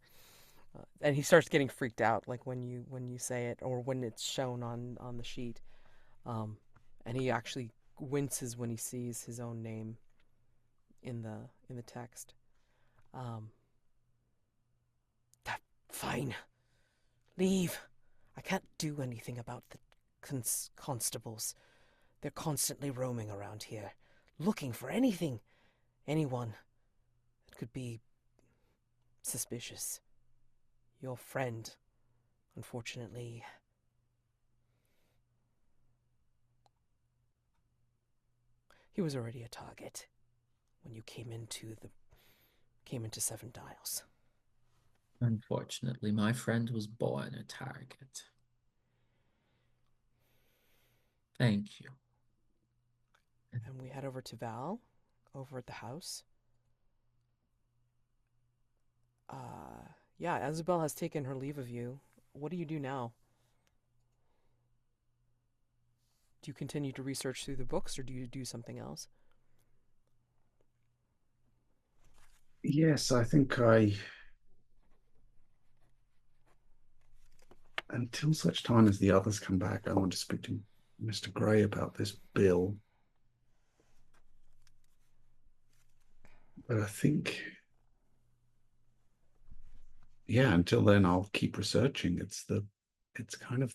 And he starts getting freaked out, like when you say it or when it's shown on the sheet. And he actually winces when he sees his own name in the text. Fine. Leave. I can't do anything about the constables. They're constantly roaming around here, looking for anything, anyone that could be suspicious. Your friend, unfortunately, he was already a target when you came into Seven Dials. Unfortunately, my friend was born a target. Thank you. And we head over to Val, over at the house. Yeah, Isobel has taken her leave of you. What do you do now? Do you continue to research through the books, or do you do something else? Yes, until such time as the others come back, I want to speak to Mr. Gray about this bill. But I think, yeah, until then I'll keep researching. It's kind of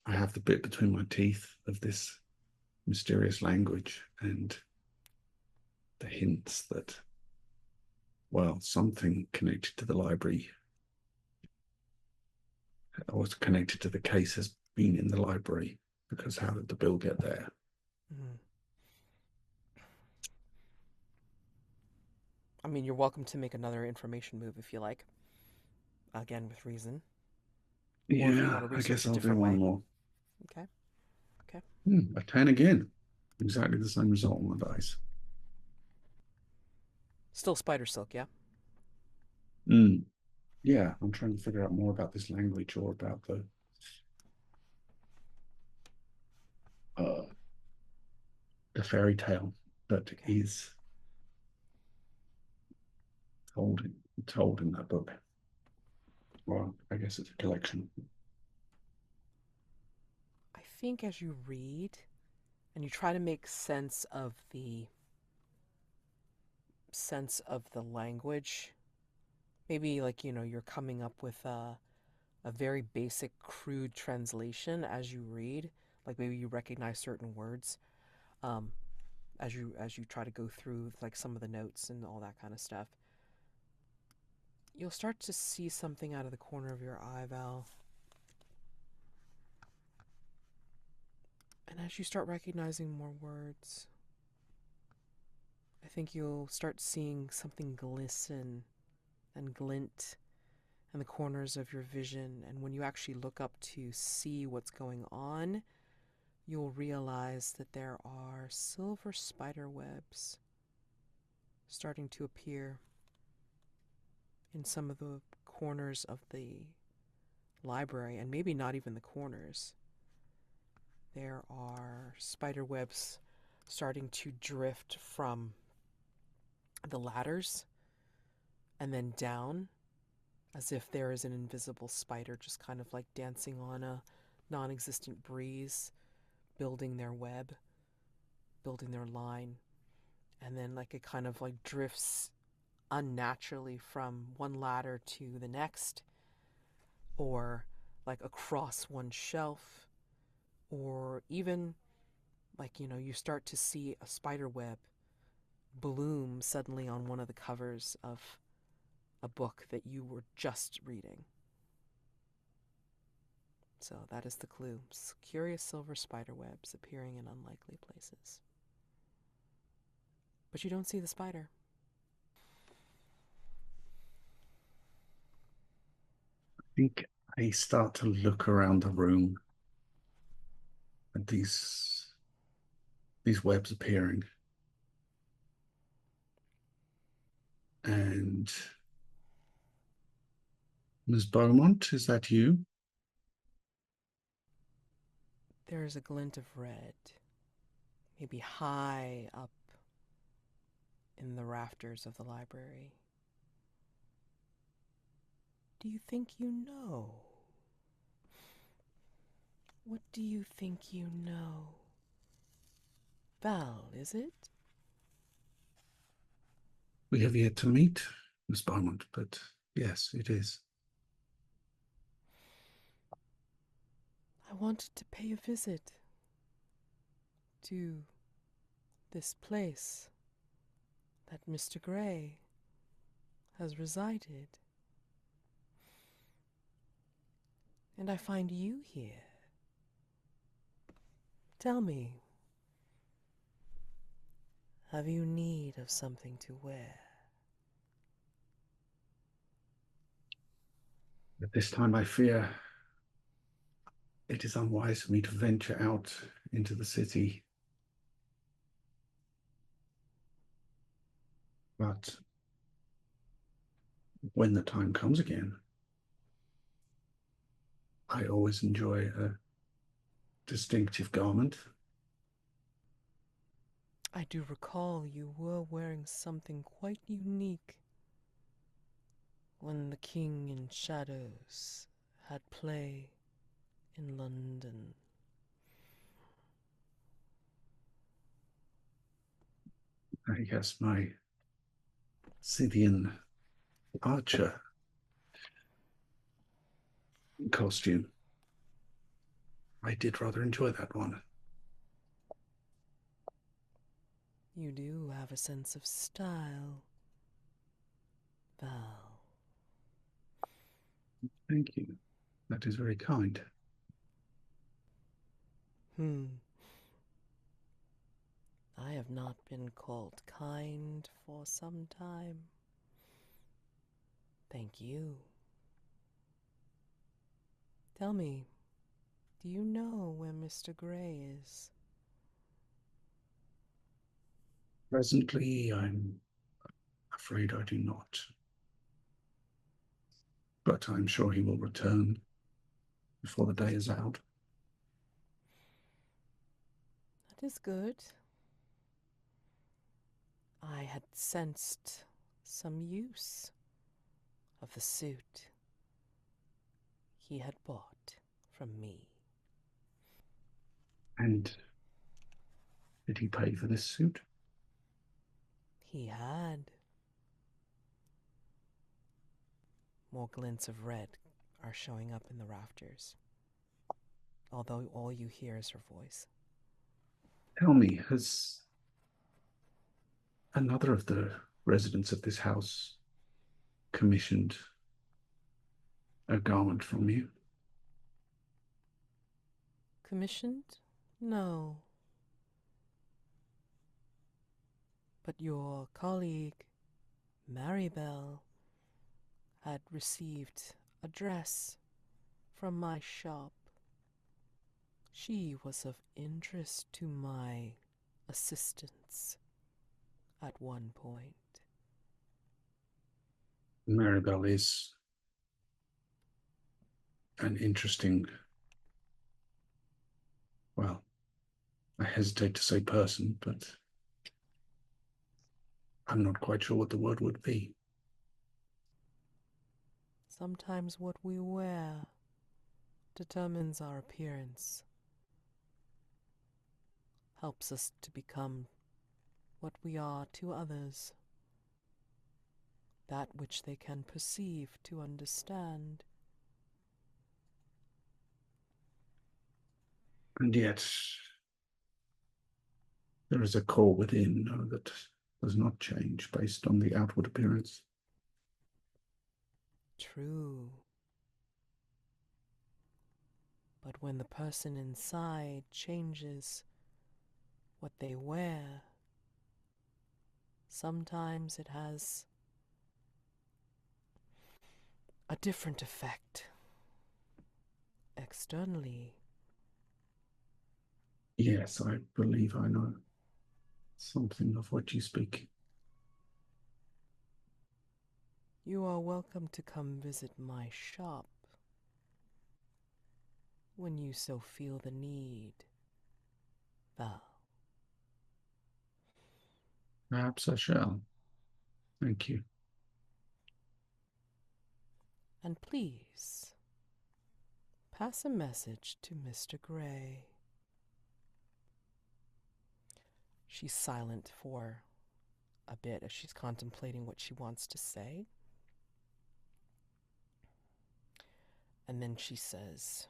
I have the bit between my teeth of this mysterious language and the hints that, well, something connected to the library or connected to the case has been in the library, because how did the bill get there? Mm. I mean, you're welcome to make another information move if you like. Again, with reason. Or if you Yeah, want to I research guess a I'll do different one way. more. Okay. A 10 again. Exactly the same result on the dice. Still spider silk, yeah? Yeah, I'm trying to figure out more about this language, or about the fairy tale that is told in that book. Well, I guess it's a collection. I think as you read and you try to make sense of the language, maybe like, you're coming up with a very basic, crude translation as you read. Like maybe you recognize certain words as you try to go through like some of the notes and all that kind of stuff. You'll start to see something out of the corner of your eye, Val. And as you start recognizing more words, I think you'll start seeing something glisten and glint in the corners of your vision. And when you actually look up to see what's going on, you'll realize that there are silver spider webs starting to appear in some of the corners of the library, and maybe not even the corners. There are spider webs starting to drift from the ladders and then down, as if there is an invisible spider just kind of like dancing on a non-existent breeze, building their web, building their line. And then like it kind of like drifts unnaturally from one ladder to the next, or like across one shelf, or even like, you start to see a spider web bloom suddenly on one of the covers of a book that you were just reading. So that is the clue. Curious silver spider webs appearing in unlikely places. But you don't see the spider. I think I start to look around the room at these webs appearing. And Ms. Beaumont, is that you? There is a glint of red, maybe high up in the rafters of the library. Do you think you know? What do you think you know? Val, is it? We have yet to meet, Miss Beaumont, but yes, it is. I wanted to pay a visit. to this place that Mr. Gray has resided. And I find you here. Tell me, have you need of something to wear? At this time, I fear it is unwise for me to venture out into the city. But when the time comes again, I always enjoy a distinctive garment. I do recall you were wearing something quite unique when the King in Shadows had play in London. I guess my Scythian archer costume. I did rather enjoy that one. You do have a sense of style, Val. Thank you. That is very kind. I have not been called kind for some time. Thank you. Tell me, do you know where Mr. Gray is? Presently, I'm afraid I do not. But I'm sure he will return before the day is out. That is good. I had sensed some use of the suit he had bought from me. And did he pay for this suit? He had. More glints of red are showing up in the rafters, although all you hear is her voice. Tell me, has another of the residents of this house commissioned a garment from you? Commissioned? No. But your colleague, Marybelle, had received a dress from my shop. She was of interest to my assistants at one point. Marybelle is an interesting, well, I hesitate to say person, but I'm not quite sure what the word would be. Sometimes what we wear determines our appearance, helps us to become what we are to others, that which they can perceive to understand. And yet, there is a core within that does not change based on the outward appearance. True. But when the person inside changes what they wear, sometimes it has a different effect externally. Yes, I believe I know something of what you speak. You are welcome to come visit my shop when you so feel the need, Val. Perhaps I shall. Thank you. And please, pass a message to Mr. Gray. She's silent for a bit as she's contemplating what she wants to say. And then she says,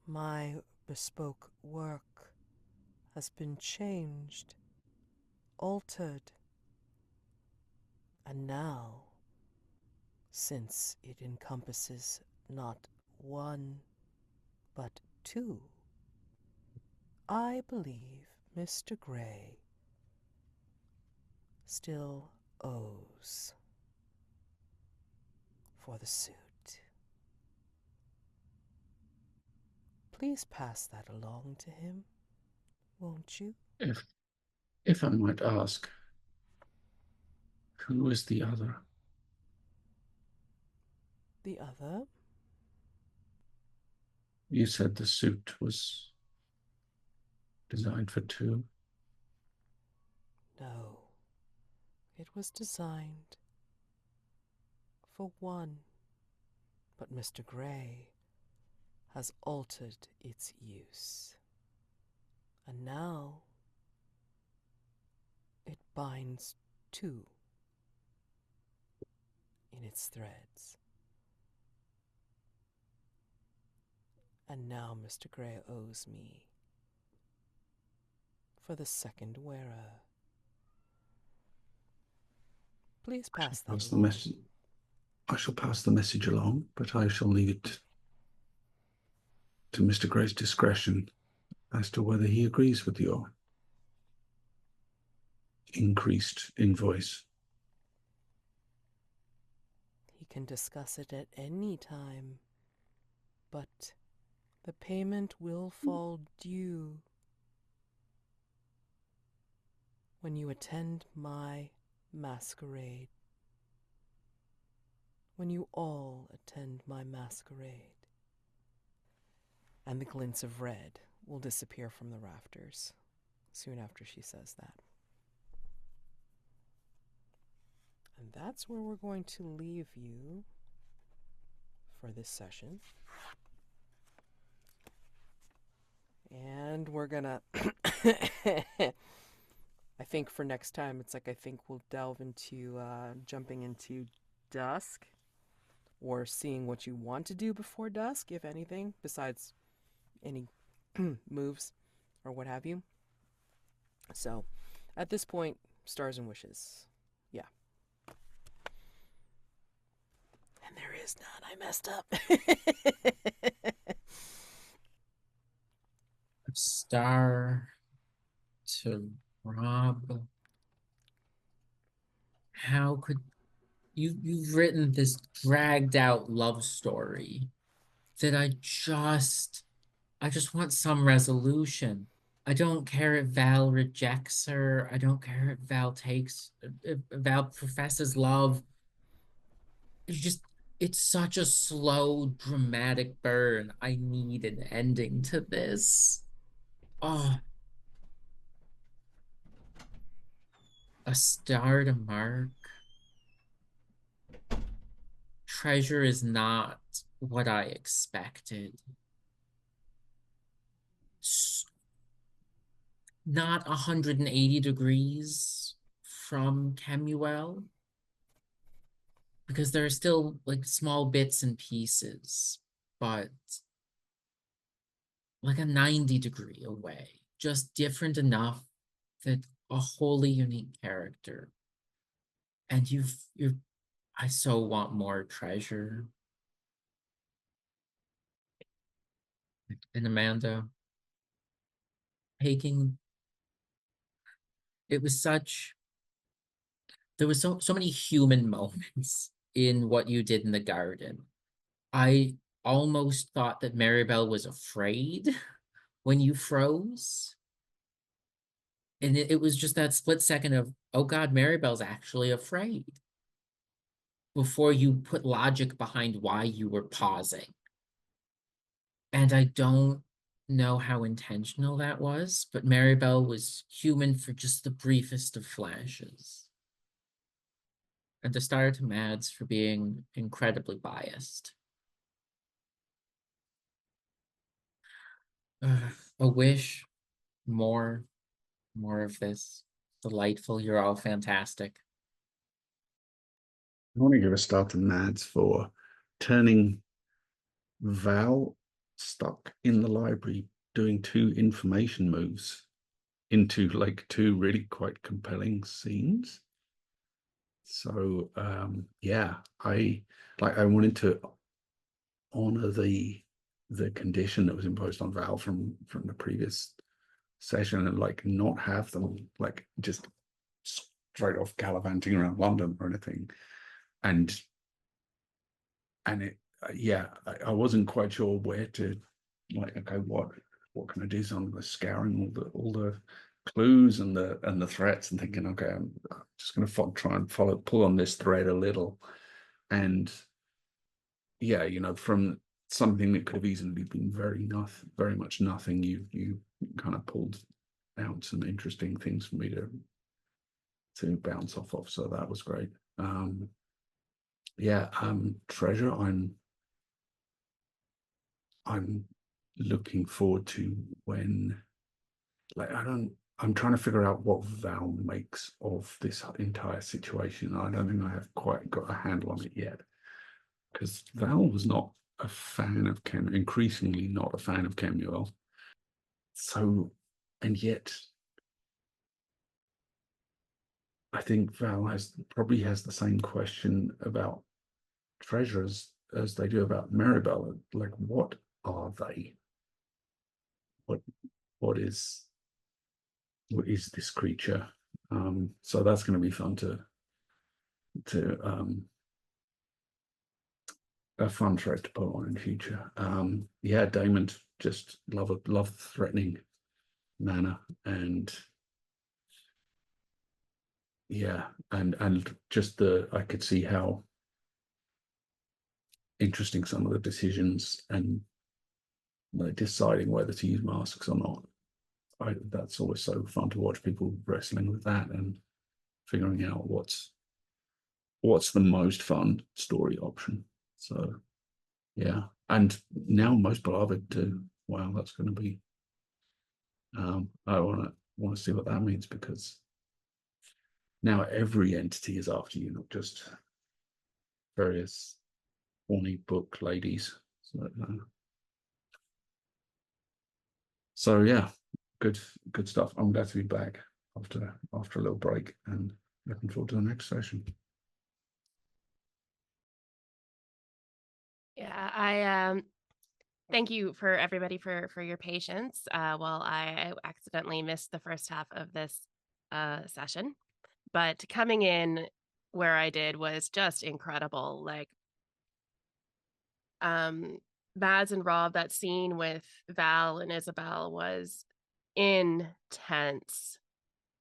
My bespoke work has been changed, altered, and now, since it encompasses not one, but two, I believe Mr. Gray still owes for the suit. Please pass that along to him, won't you? If I might ask, who is the other? The other? You said the suit was designed for two. No, it was designed for one, but Mr. Gray has altered its use, and now it binds two in its threads. And now Mr. Gray owes me for the second wearer. Please pass that The along. message. I shall pass the message along, but I shall leave it to Mr. Gray's discretion as to whether he agrees with your increased invoice. He can discuss it at any time, but the payment will fall due when you attend my masquerade. When you all attend my masquerade. And the glints of red will disappear from the rafters soon after she says that. And that's where we're going to leave you for this session. And we're gonna I think for next time, it's like I think we'll delve into jumping into dusk, or seeing what you want to do before dusk, if anything, besides any moves or what have you. So at this point, stars and wishes. Yeah. And there is none. I messed up. Star to Rob. How could you've written this dragged out love story that I just want some resolution. I don't care if Val rejects her. I don't care if Val professes love. It's such a slow, dramatic burn. I need an ending to this. Oh, a star to mark. Treasure is not what I expected. Not 180 degrees from Kemuel, because there are still like small bits and pieces, but like a 90-degree away, just different enough that a wholly unique character. And I so want more treasure. And Amanda, taking, it was such, there was so many human moments in what you did in the garden. I almost thought that Marybelle was afraid when you froze. And it was just that split second of, oh God, Marybelle's actually afraid, before you put logic behind why you were pausing. And I don't know how intentional that was, but Marybelle was human for just the briefest of flashes. And to start to Mads for being incredibly biased. A wish, more of this. Delightful. You're all fantastic. I want to give a star to Mads for turning Val, stuck in the library doing 2 information moves into like 2 really quite compelling scenes. So yeah, I wanted to honor the condition that was imposed on Val from the previous session, and like not have them like just straight off gallivanting around London or anything. And it yeah, I wasn't quite sure where to, like, okay, what can I do? So I'm scouring all the clues and the threats and thinking, okay, I'm just going to try and pull on this thread a little. And yeah, from something that could have easily been very much nothing, you kind of pulled out some interesting things for me to bounce off of. So that was great. Yeah, Treasure, I'm looking forward to when, like, I'm trying to figure out what Val makes of this entire situation. I don't think I have quite got a handle on it yet, because Val was not a fan of increasingly not a fan of Kemuel. So, and yet I think Val probably has the same question about Treasures as they do about Marybelle. Like, what are they? What is this creature? So that's going to be fun to a fun thread to put on in future. Yeah, Daymond, just love the threatening manner, and yeah, and just I could see how interesting some of the decisions and like deciding whether to use masks or not. That's always so fun to watch people wrestling with that and figuring out what's the most fun story option. So yeah, and now most beloved too. Wow, that's going to be. I want to see what that means, because now every entity is after you, not just various horny book ladies. So yeah, good stuff. I'm glad to be back after a little break, and looking forward to the next session. Yeah, I thank you for everybody for your patience. Well, I accidentally missed the first half of this session, but coming in where I did was just incredible. Like, Mads and Rob, that scene with Val and Isobel was intense,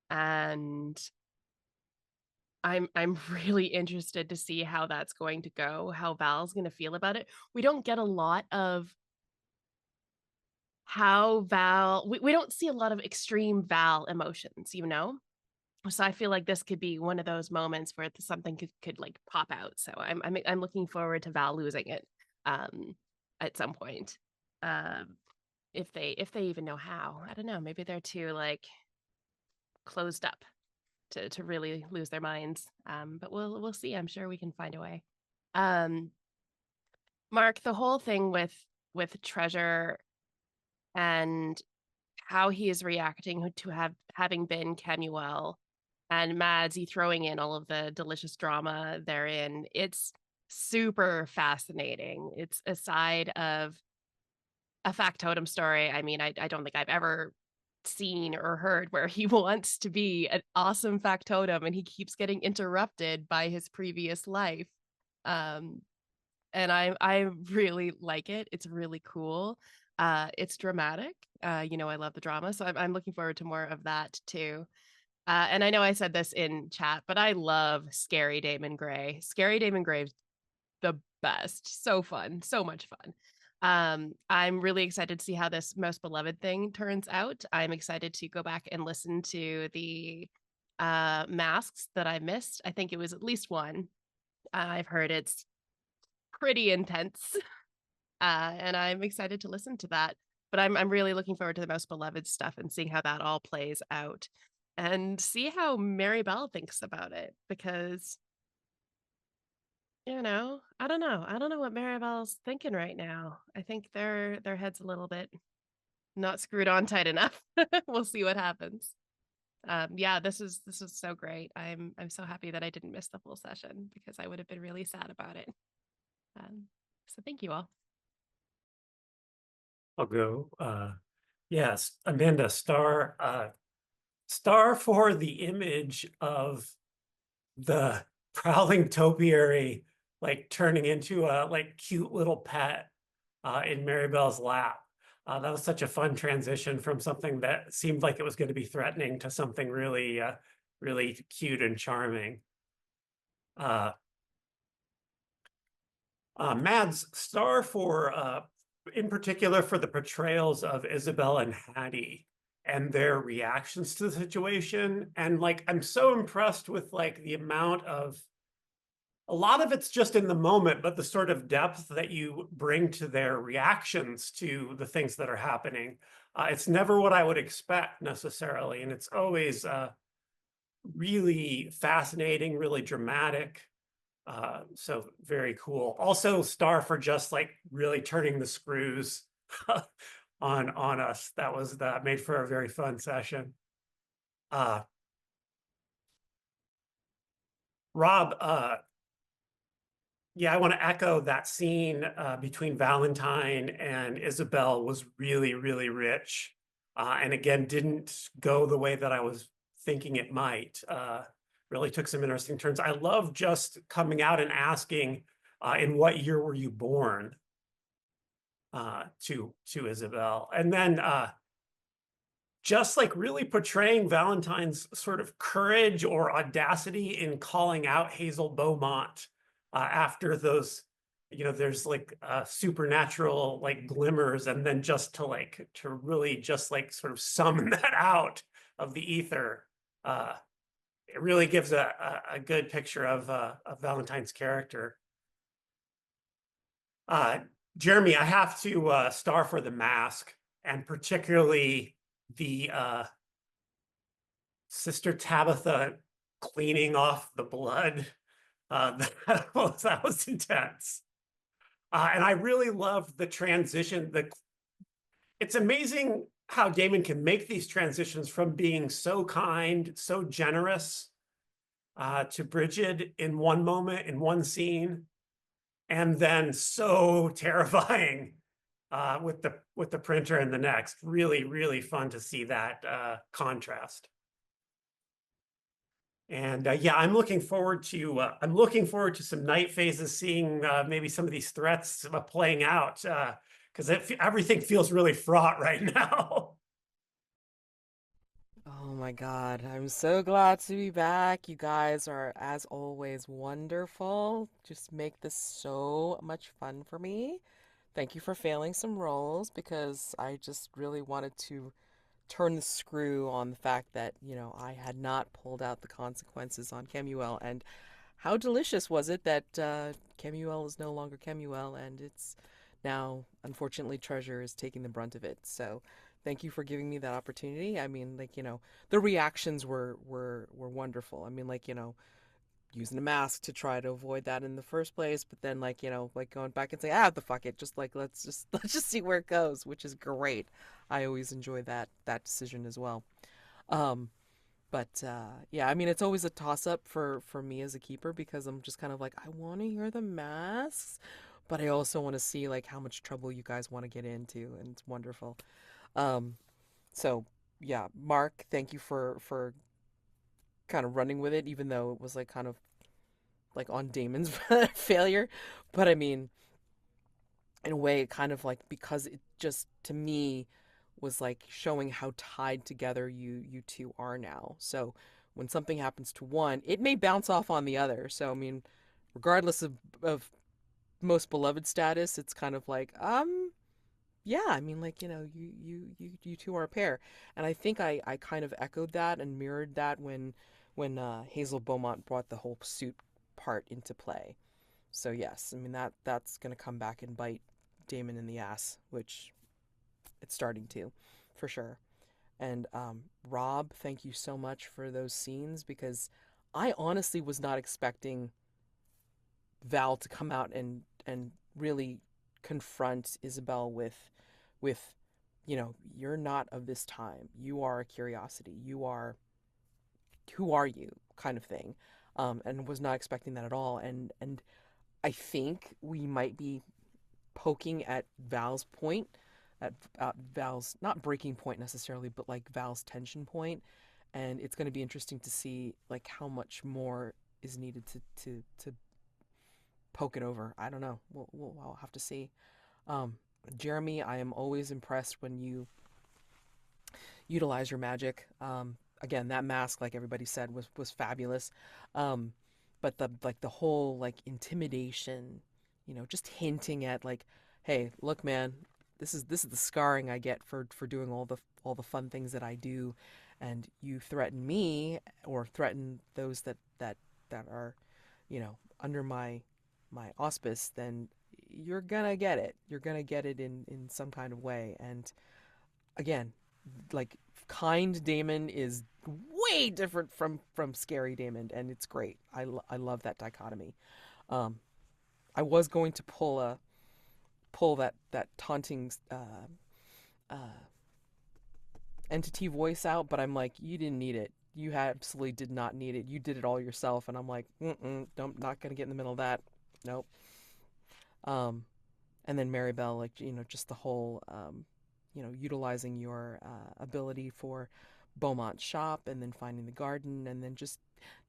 and I'm really interested to see how that's going to go, how Val's going to feel about it. We don't get a lot of how we don't see a lot of extreme Val emotions, So I feel like this could be one of those moments where something could like pop out. So I'm looking forward to Val losing it at some point. If they even know how. I don't know, maybe they're too like closed up to really lose their minds. But we'll see. I'm sure we can find a way. Mark, the whole thing with Treasure and how he is reacting to having been Kemuel, and Madsy throwing in all of the delicious drama therein, it's super fascinating. It's a side of a Factotum story. I mean, I don't think I've ever seen or heard where he wants to be an awesome Factotum and he keeps getting interrupted by his previous life. And I really like it. It's really cool. It's dramatic. I love the drama, so I'm looking forward to more of that too. And I know I said this in chat, but I love Scary Damon Gray. Scary Damon Gray's the best. So fun, so much fun. I'm really excited to see how this Most Beloved thing turns out. I'm excited to go back and listen to the masks that I missed. I think it was at least one. I've heard it's pretty intense, and I'm excited to listen to that. But I'm really looking forward to the Most Beloved stuff and seeing how that all plays out, and see how Marybelle thinks about it, because I don't know what Marybelle's thinking right now. I think their head's a little bit not screwed on tight enough. We'll see what happens. Yeah, this is so great. I'm so happy that I didn't miss the full session because I would have been really sad about it. So thank you all. I'll go. Yes, Amanda, star for the image of the prowling topiary like turning into a like cute little pet in Marybelle's lap. That was such a fun transition from something that seemed like it was going to be threatening to something really, really cute and charming. Mads, star for, in particular, for the portrayals of Isobel and Hattie and their reactions to the situation. And like, I'm so impressed with like the amount of, a lot of it's just in the moment, but the sort of depth that you bring to their reactions to the things that are happening. It's never what I would expect necessarily. And it's always really fascinating, really dramatic. So very cool. Also star for just like really turning the screws on us. That made for a very fun session. Rob, yeah, I want to echo that scene between Valentine and Isobel was really, really rich. And again, didn't go the way that I was thinking it might. Really took some interesting turns. I love just coming out and asking, in what year were you born? To Isobel. And then just like really portraying Valentine's sort of courage or audacity in calling out Hazel Beaumont after those, there's like supernatural like glimmers, and then just to really just like sort of summon that out of the ether. It really gives a good picture of Valentine's character. Jeremy, I have to star for the mask, and particularly the Sister Tabitha cleaning off the blood. That was intense. And I really loved the transition. It's amazing how Daymond can make these transitions from being so kind, so generous to Bridget in one moment, in one scene, and then so terrifying with the printer in the next. Really, really fun to see that contrast. And yeah, I'm looking forward to some night phases, seeing maybe some of these threats playing out, because everything feels really fraught right now. Oh my God, I'm so glad to be back. You guys are, as always, wonderful. Just make this so much fun for me. Thank you for failing some rolls because I just really wanted to turn the screw on the fact that, I had not pulled out the consequences on Kemuel. And how delicious was it that Kemuel is no longer Kemuel, and it's now, unfortunately, Treasure is taking the brunt of it. So thank you for giving me that opportunity. I mean, the reactions were wonderful. I mean, using a mask to try to avoid that in the first place, but then going back and say, the fuck it, just let's just see where it goes, which is great. I always enjoy that decision as well. But yeah, I mean, it's always a toss up for me as a keeper because I'm just kind of like, I want to hear the masks, but I also want to see how much trouble you guys want to get into, and it's wonderful. So yeah, Mark, thank you for kind of running with it, even though it was kind of on Damon's failure. But I mean, in a way, it kind of because it just to me was showing how tied together you two are now. So when something happens to one, it may bounce off on the other. So I mean, regardless of most beloved status, it's kind of yeah, I mean, you two are a pair, and I think I kind of echoed that and mirrored that when Hazel Beaumont brought the whole suit part into play. So yes, I mean that's gonna come back and bite Daymond in the ass, which it's starting to, for sure. And Rob, thank you so much for those scenes because I honestly was not expecting Val to come out and really confront Isobel with you're not of this time. You are a curiosity. Who are you kind of thing. And was not expecting that at all. And I think we might be poking at Val's point, at Val's not breaking point necessarily, but like Val's tension point, and it's going to be interesting to see like how much more is needed to poke it over. I don't know. I'll have to see. Jeremy, I am always impressed when you utilize your magic. Again, that mask, like everybody said, was fabulous. But the whole like intimidation, just hinting at like, hey, look, man, this is the scarring I get for doing all the fun things that I do, and you threaten me or threaten those that are, under my auspice, then you're gonna get it. You're gonna get it in some kind of way. And again, like kind Daymond is way different from scary Daymond, and it's great. I love that dichotomy. I was going to pull that taunting uh, entity voice out, but I'm like, you didn't need it. You absolutely did not need it. You did it all yourself, and I'm like, I'm not gonna get in the middle of that. Nope. And then Marybelle, like, just the whole, utilizing your ability for Beaumont's shop, and then finding the garden, and then just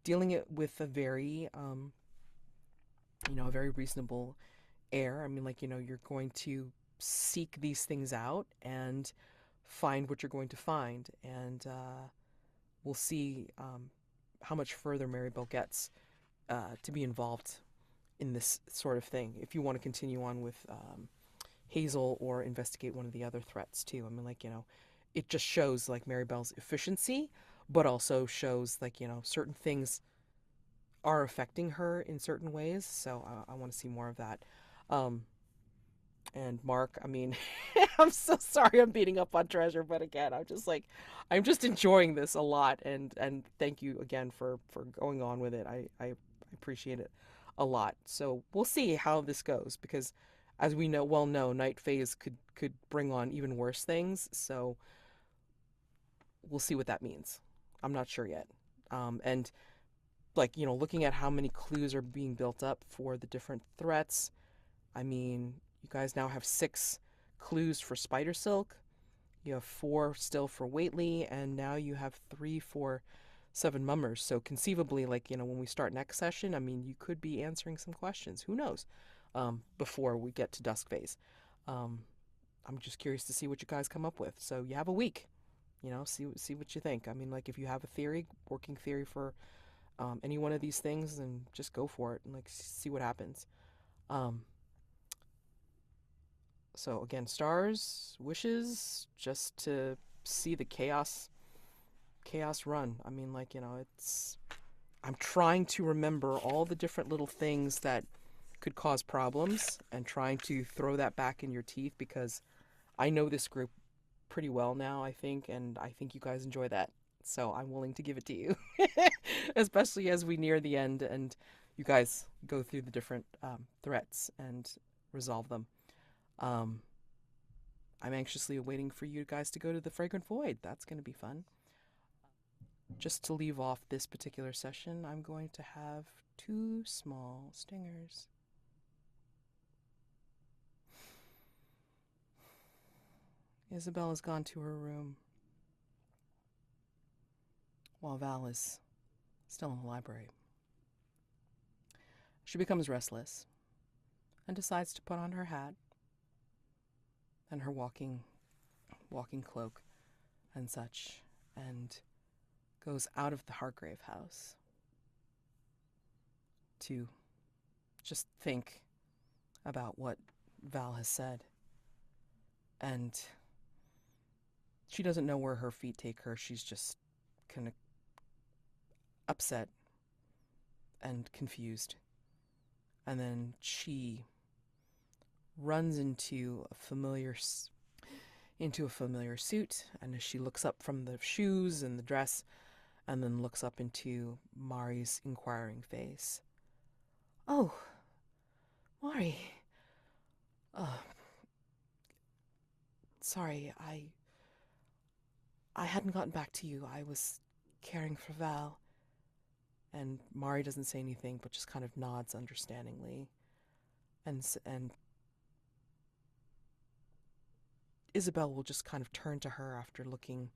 dealing it with a very, a very reasonable air. I mean, like, you're going to seek these things out and find what you're going to find, and we'll see how much further Marybelle gets to be involved in this sort of thing, if you want to continue on with Hazel or investigate one of the other threats too. I mean, like, it just shows like Marybelle's efficiency, but also shows like, certain things are affecting her in certain ways. So I want to see more of that. And Mark, I mean, I'm so sorry I'm beating up on Treasure, but again, I'm just enjoying this a lot, and thank you again for going on with it. I appreciate it a lot. So we'll see how this goes, because as we know, night phase could bring on even worse things. So we'll see what that means. I'm not sure yet. And like, looking at how many clues are being built up for the different threats. I mean, you guys now have 6 clues for Spider Silk. You have 4 still for Whately, and now you have 3 for 7 Mummers. So conceivably, like, when we start next session, I mean, you could be answering some questions. Who knows? Before we get to Dusk Phase. I'm just curious to see what you guys come up with. So you have a week. See what you think. I mean, like, if you have a theory, working theory for any one of these things, then just go for it and like see what happens. So again, stars, wishes, just to see the chaos run. I mean, like, I'm trying to remember all the different little things that could cause problems and trying to throw that back in your teeth, because I know this group pretty well now, I think, and I think you guys enjoy that. So I'm willing to give it to you, especially as we near the end and you guys go through the different threats and resolve them. I'm anxiously awaiting for you guys to go to the Fragrant Void. That's going to be fun. Just to leave off this particular session, I'm going to have 2 small stingers. Isobel has gone to her room, while Val is still in the library. She becomes restless and decides to put on her hat and her walking cloak and such, and goes out of the Hargrave House to just think about what Val has said. And she doesn't know where her feet take her. She's just kind of upset and confused. And then she runs into a familiar suit, and as she looks up from the shoes and the dress, and then looks up into Mari's inquiring face. "Oh, Mari. Sorry, I hadn't gotten back to you. I was caring for Val. And Mari doesn't say anything, but just kind of nods understandingly. And Isobel will just kind of turn to her after looking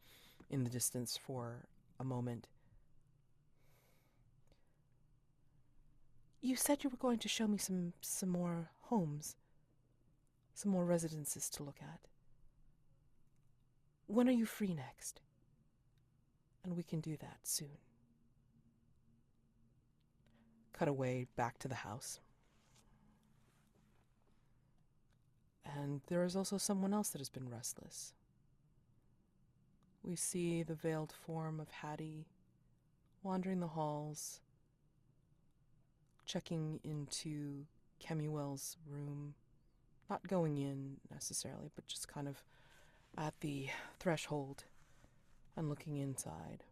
in the distance for a moment. You said you were going to show me some more homes, some more residences to look at. When are you free next? And we can do that soon. Cut away back to the house. And there is also someone else that has been restless. We see the veiled form of Hattie wandering the halls, checking into Kemuel's room, not going in necessarily, but just kind of at the threshold and looking inside.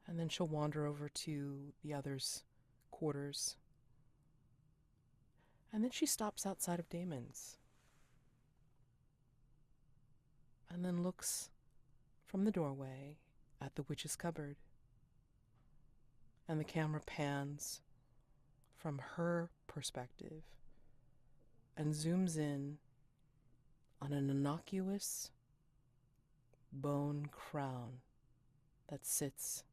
And then she'll wander over to the others' quarters. And then she stops outside of Daymond's. And then looks from the doorway at the witch's cupboard. And the camera pans from her perspective and zooms in on an innocuous bone crown that sits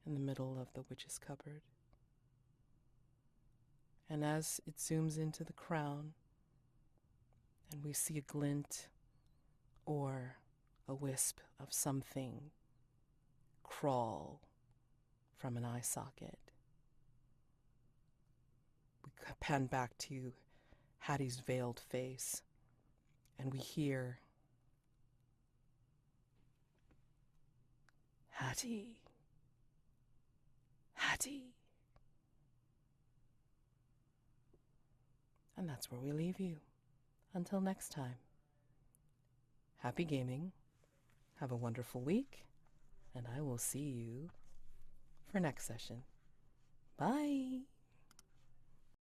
in the middle of the witch's cupboard. And as it zooms into the crown, and we see a glint or a wisp of something crawl from an eye socket, we pan back to Hattie's veiled face, and we hear, Hattie. Hattie. And that's where we leave you. Until next time. Happy gaming. Have a wonderful week. And I will see you for next session. Bye.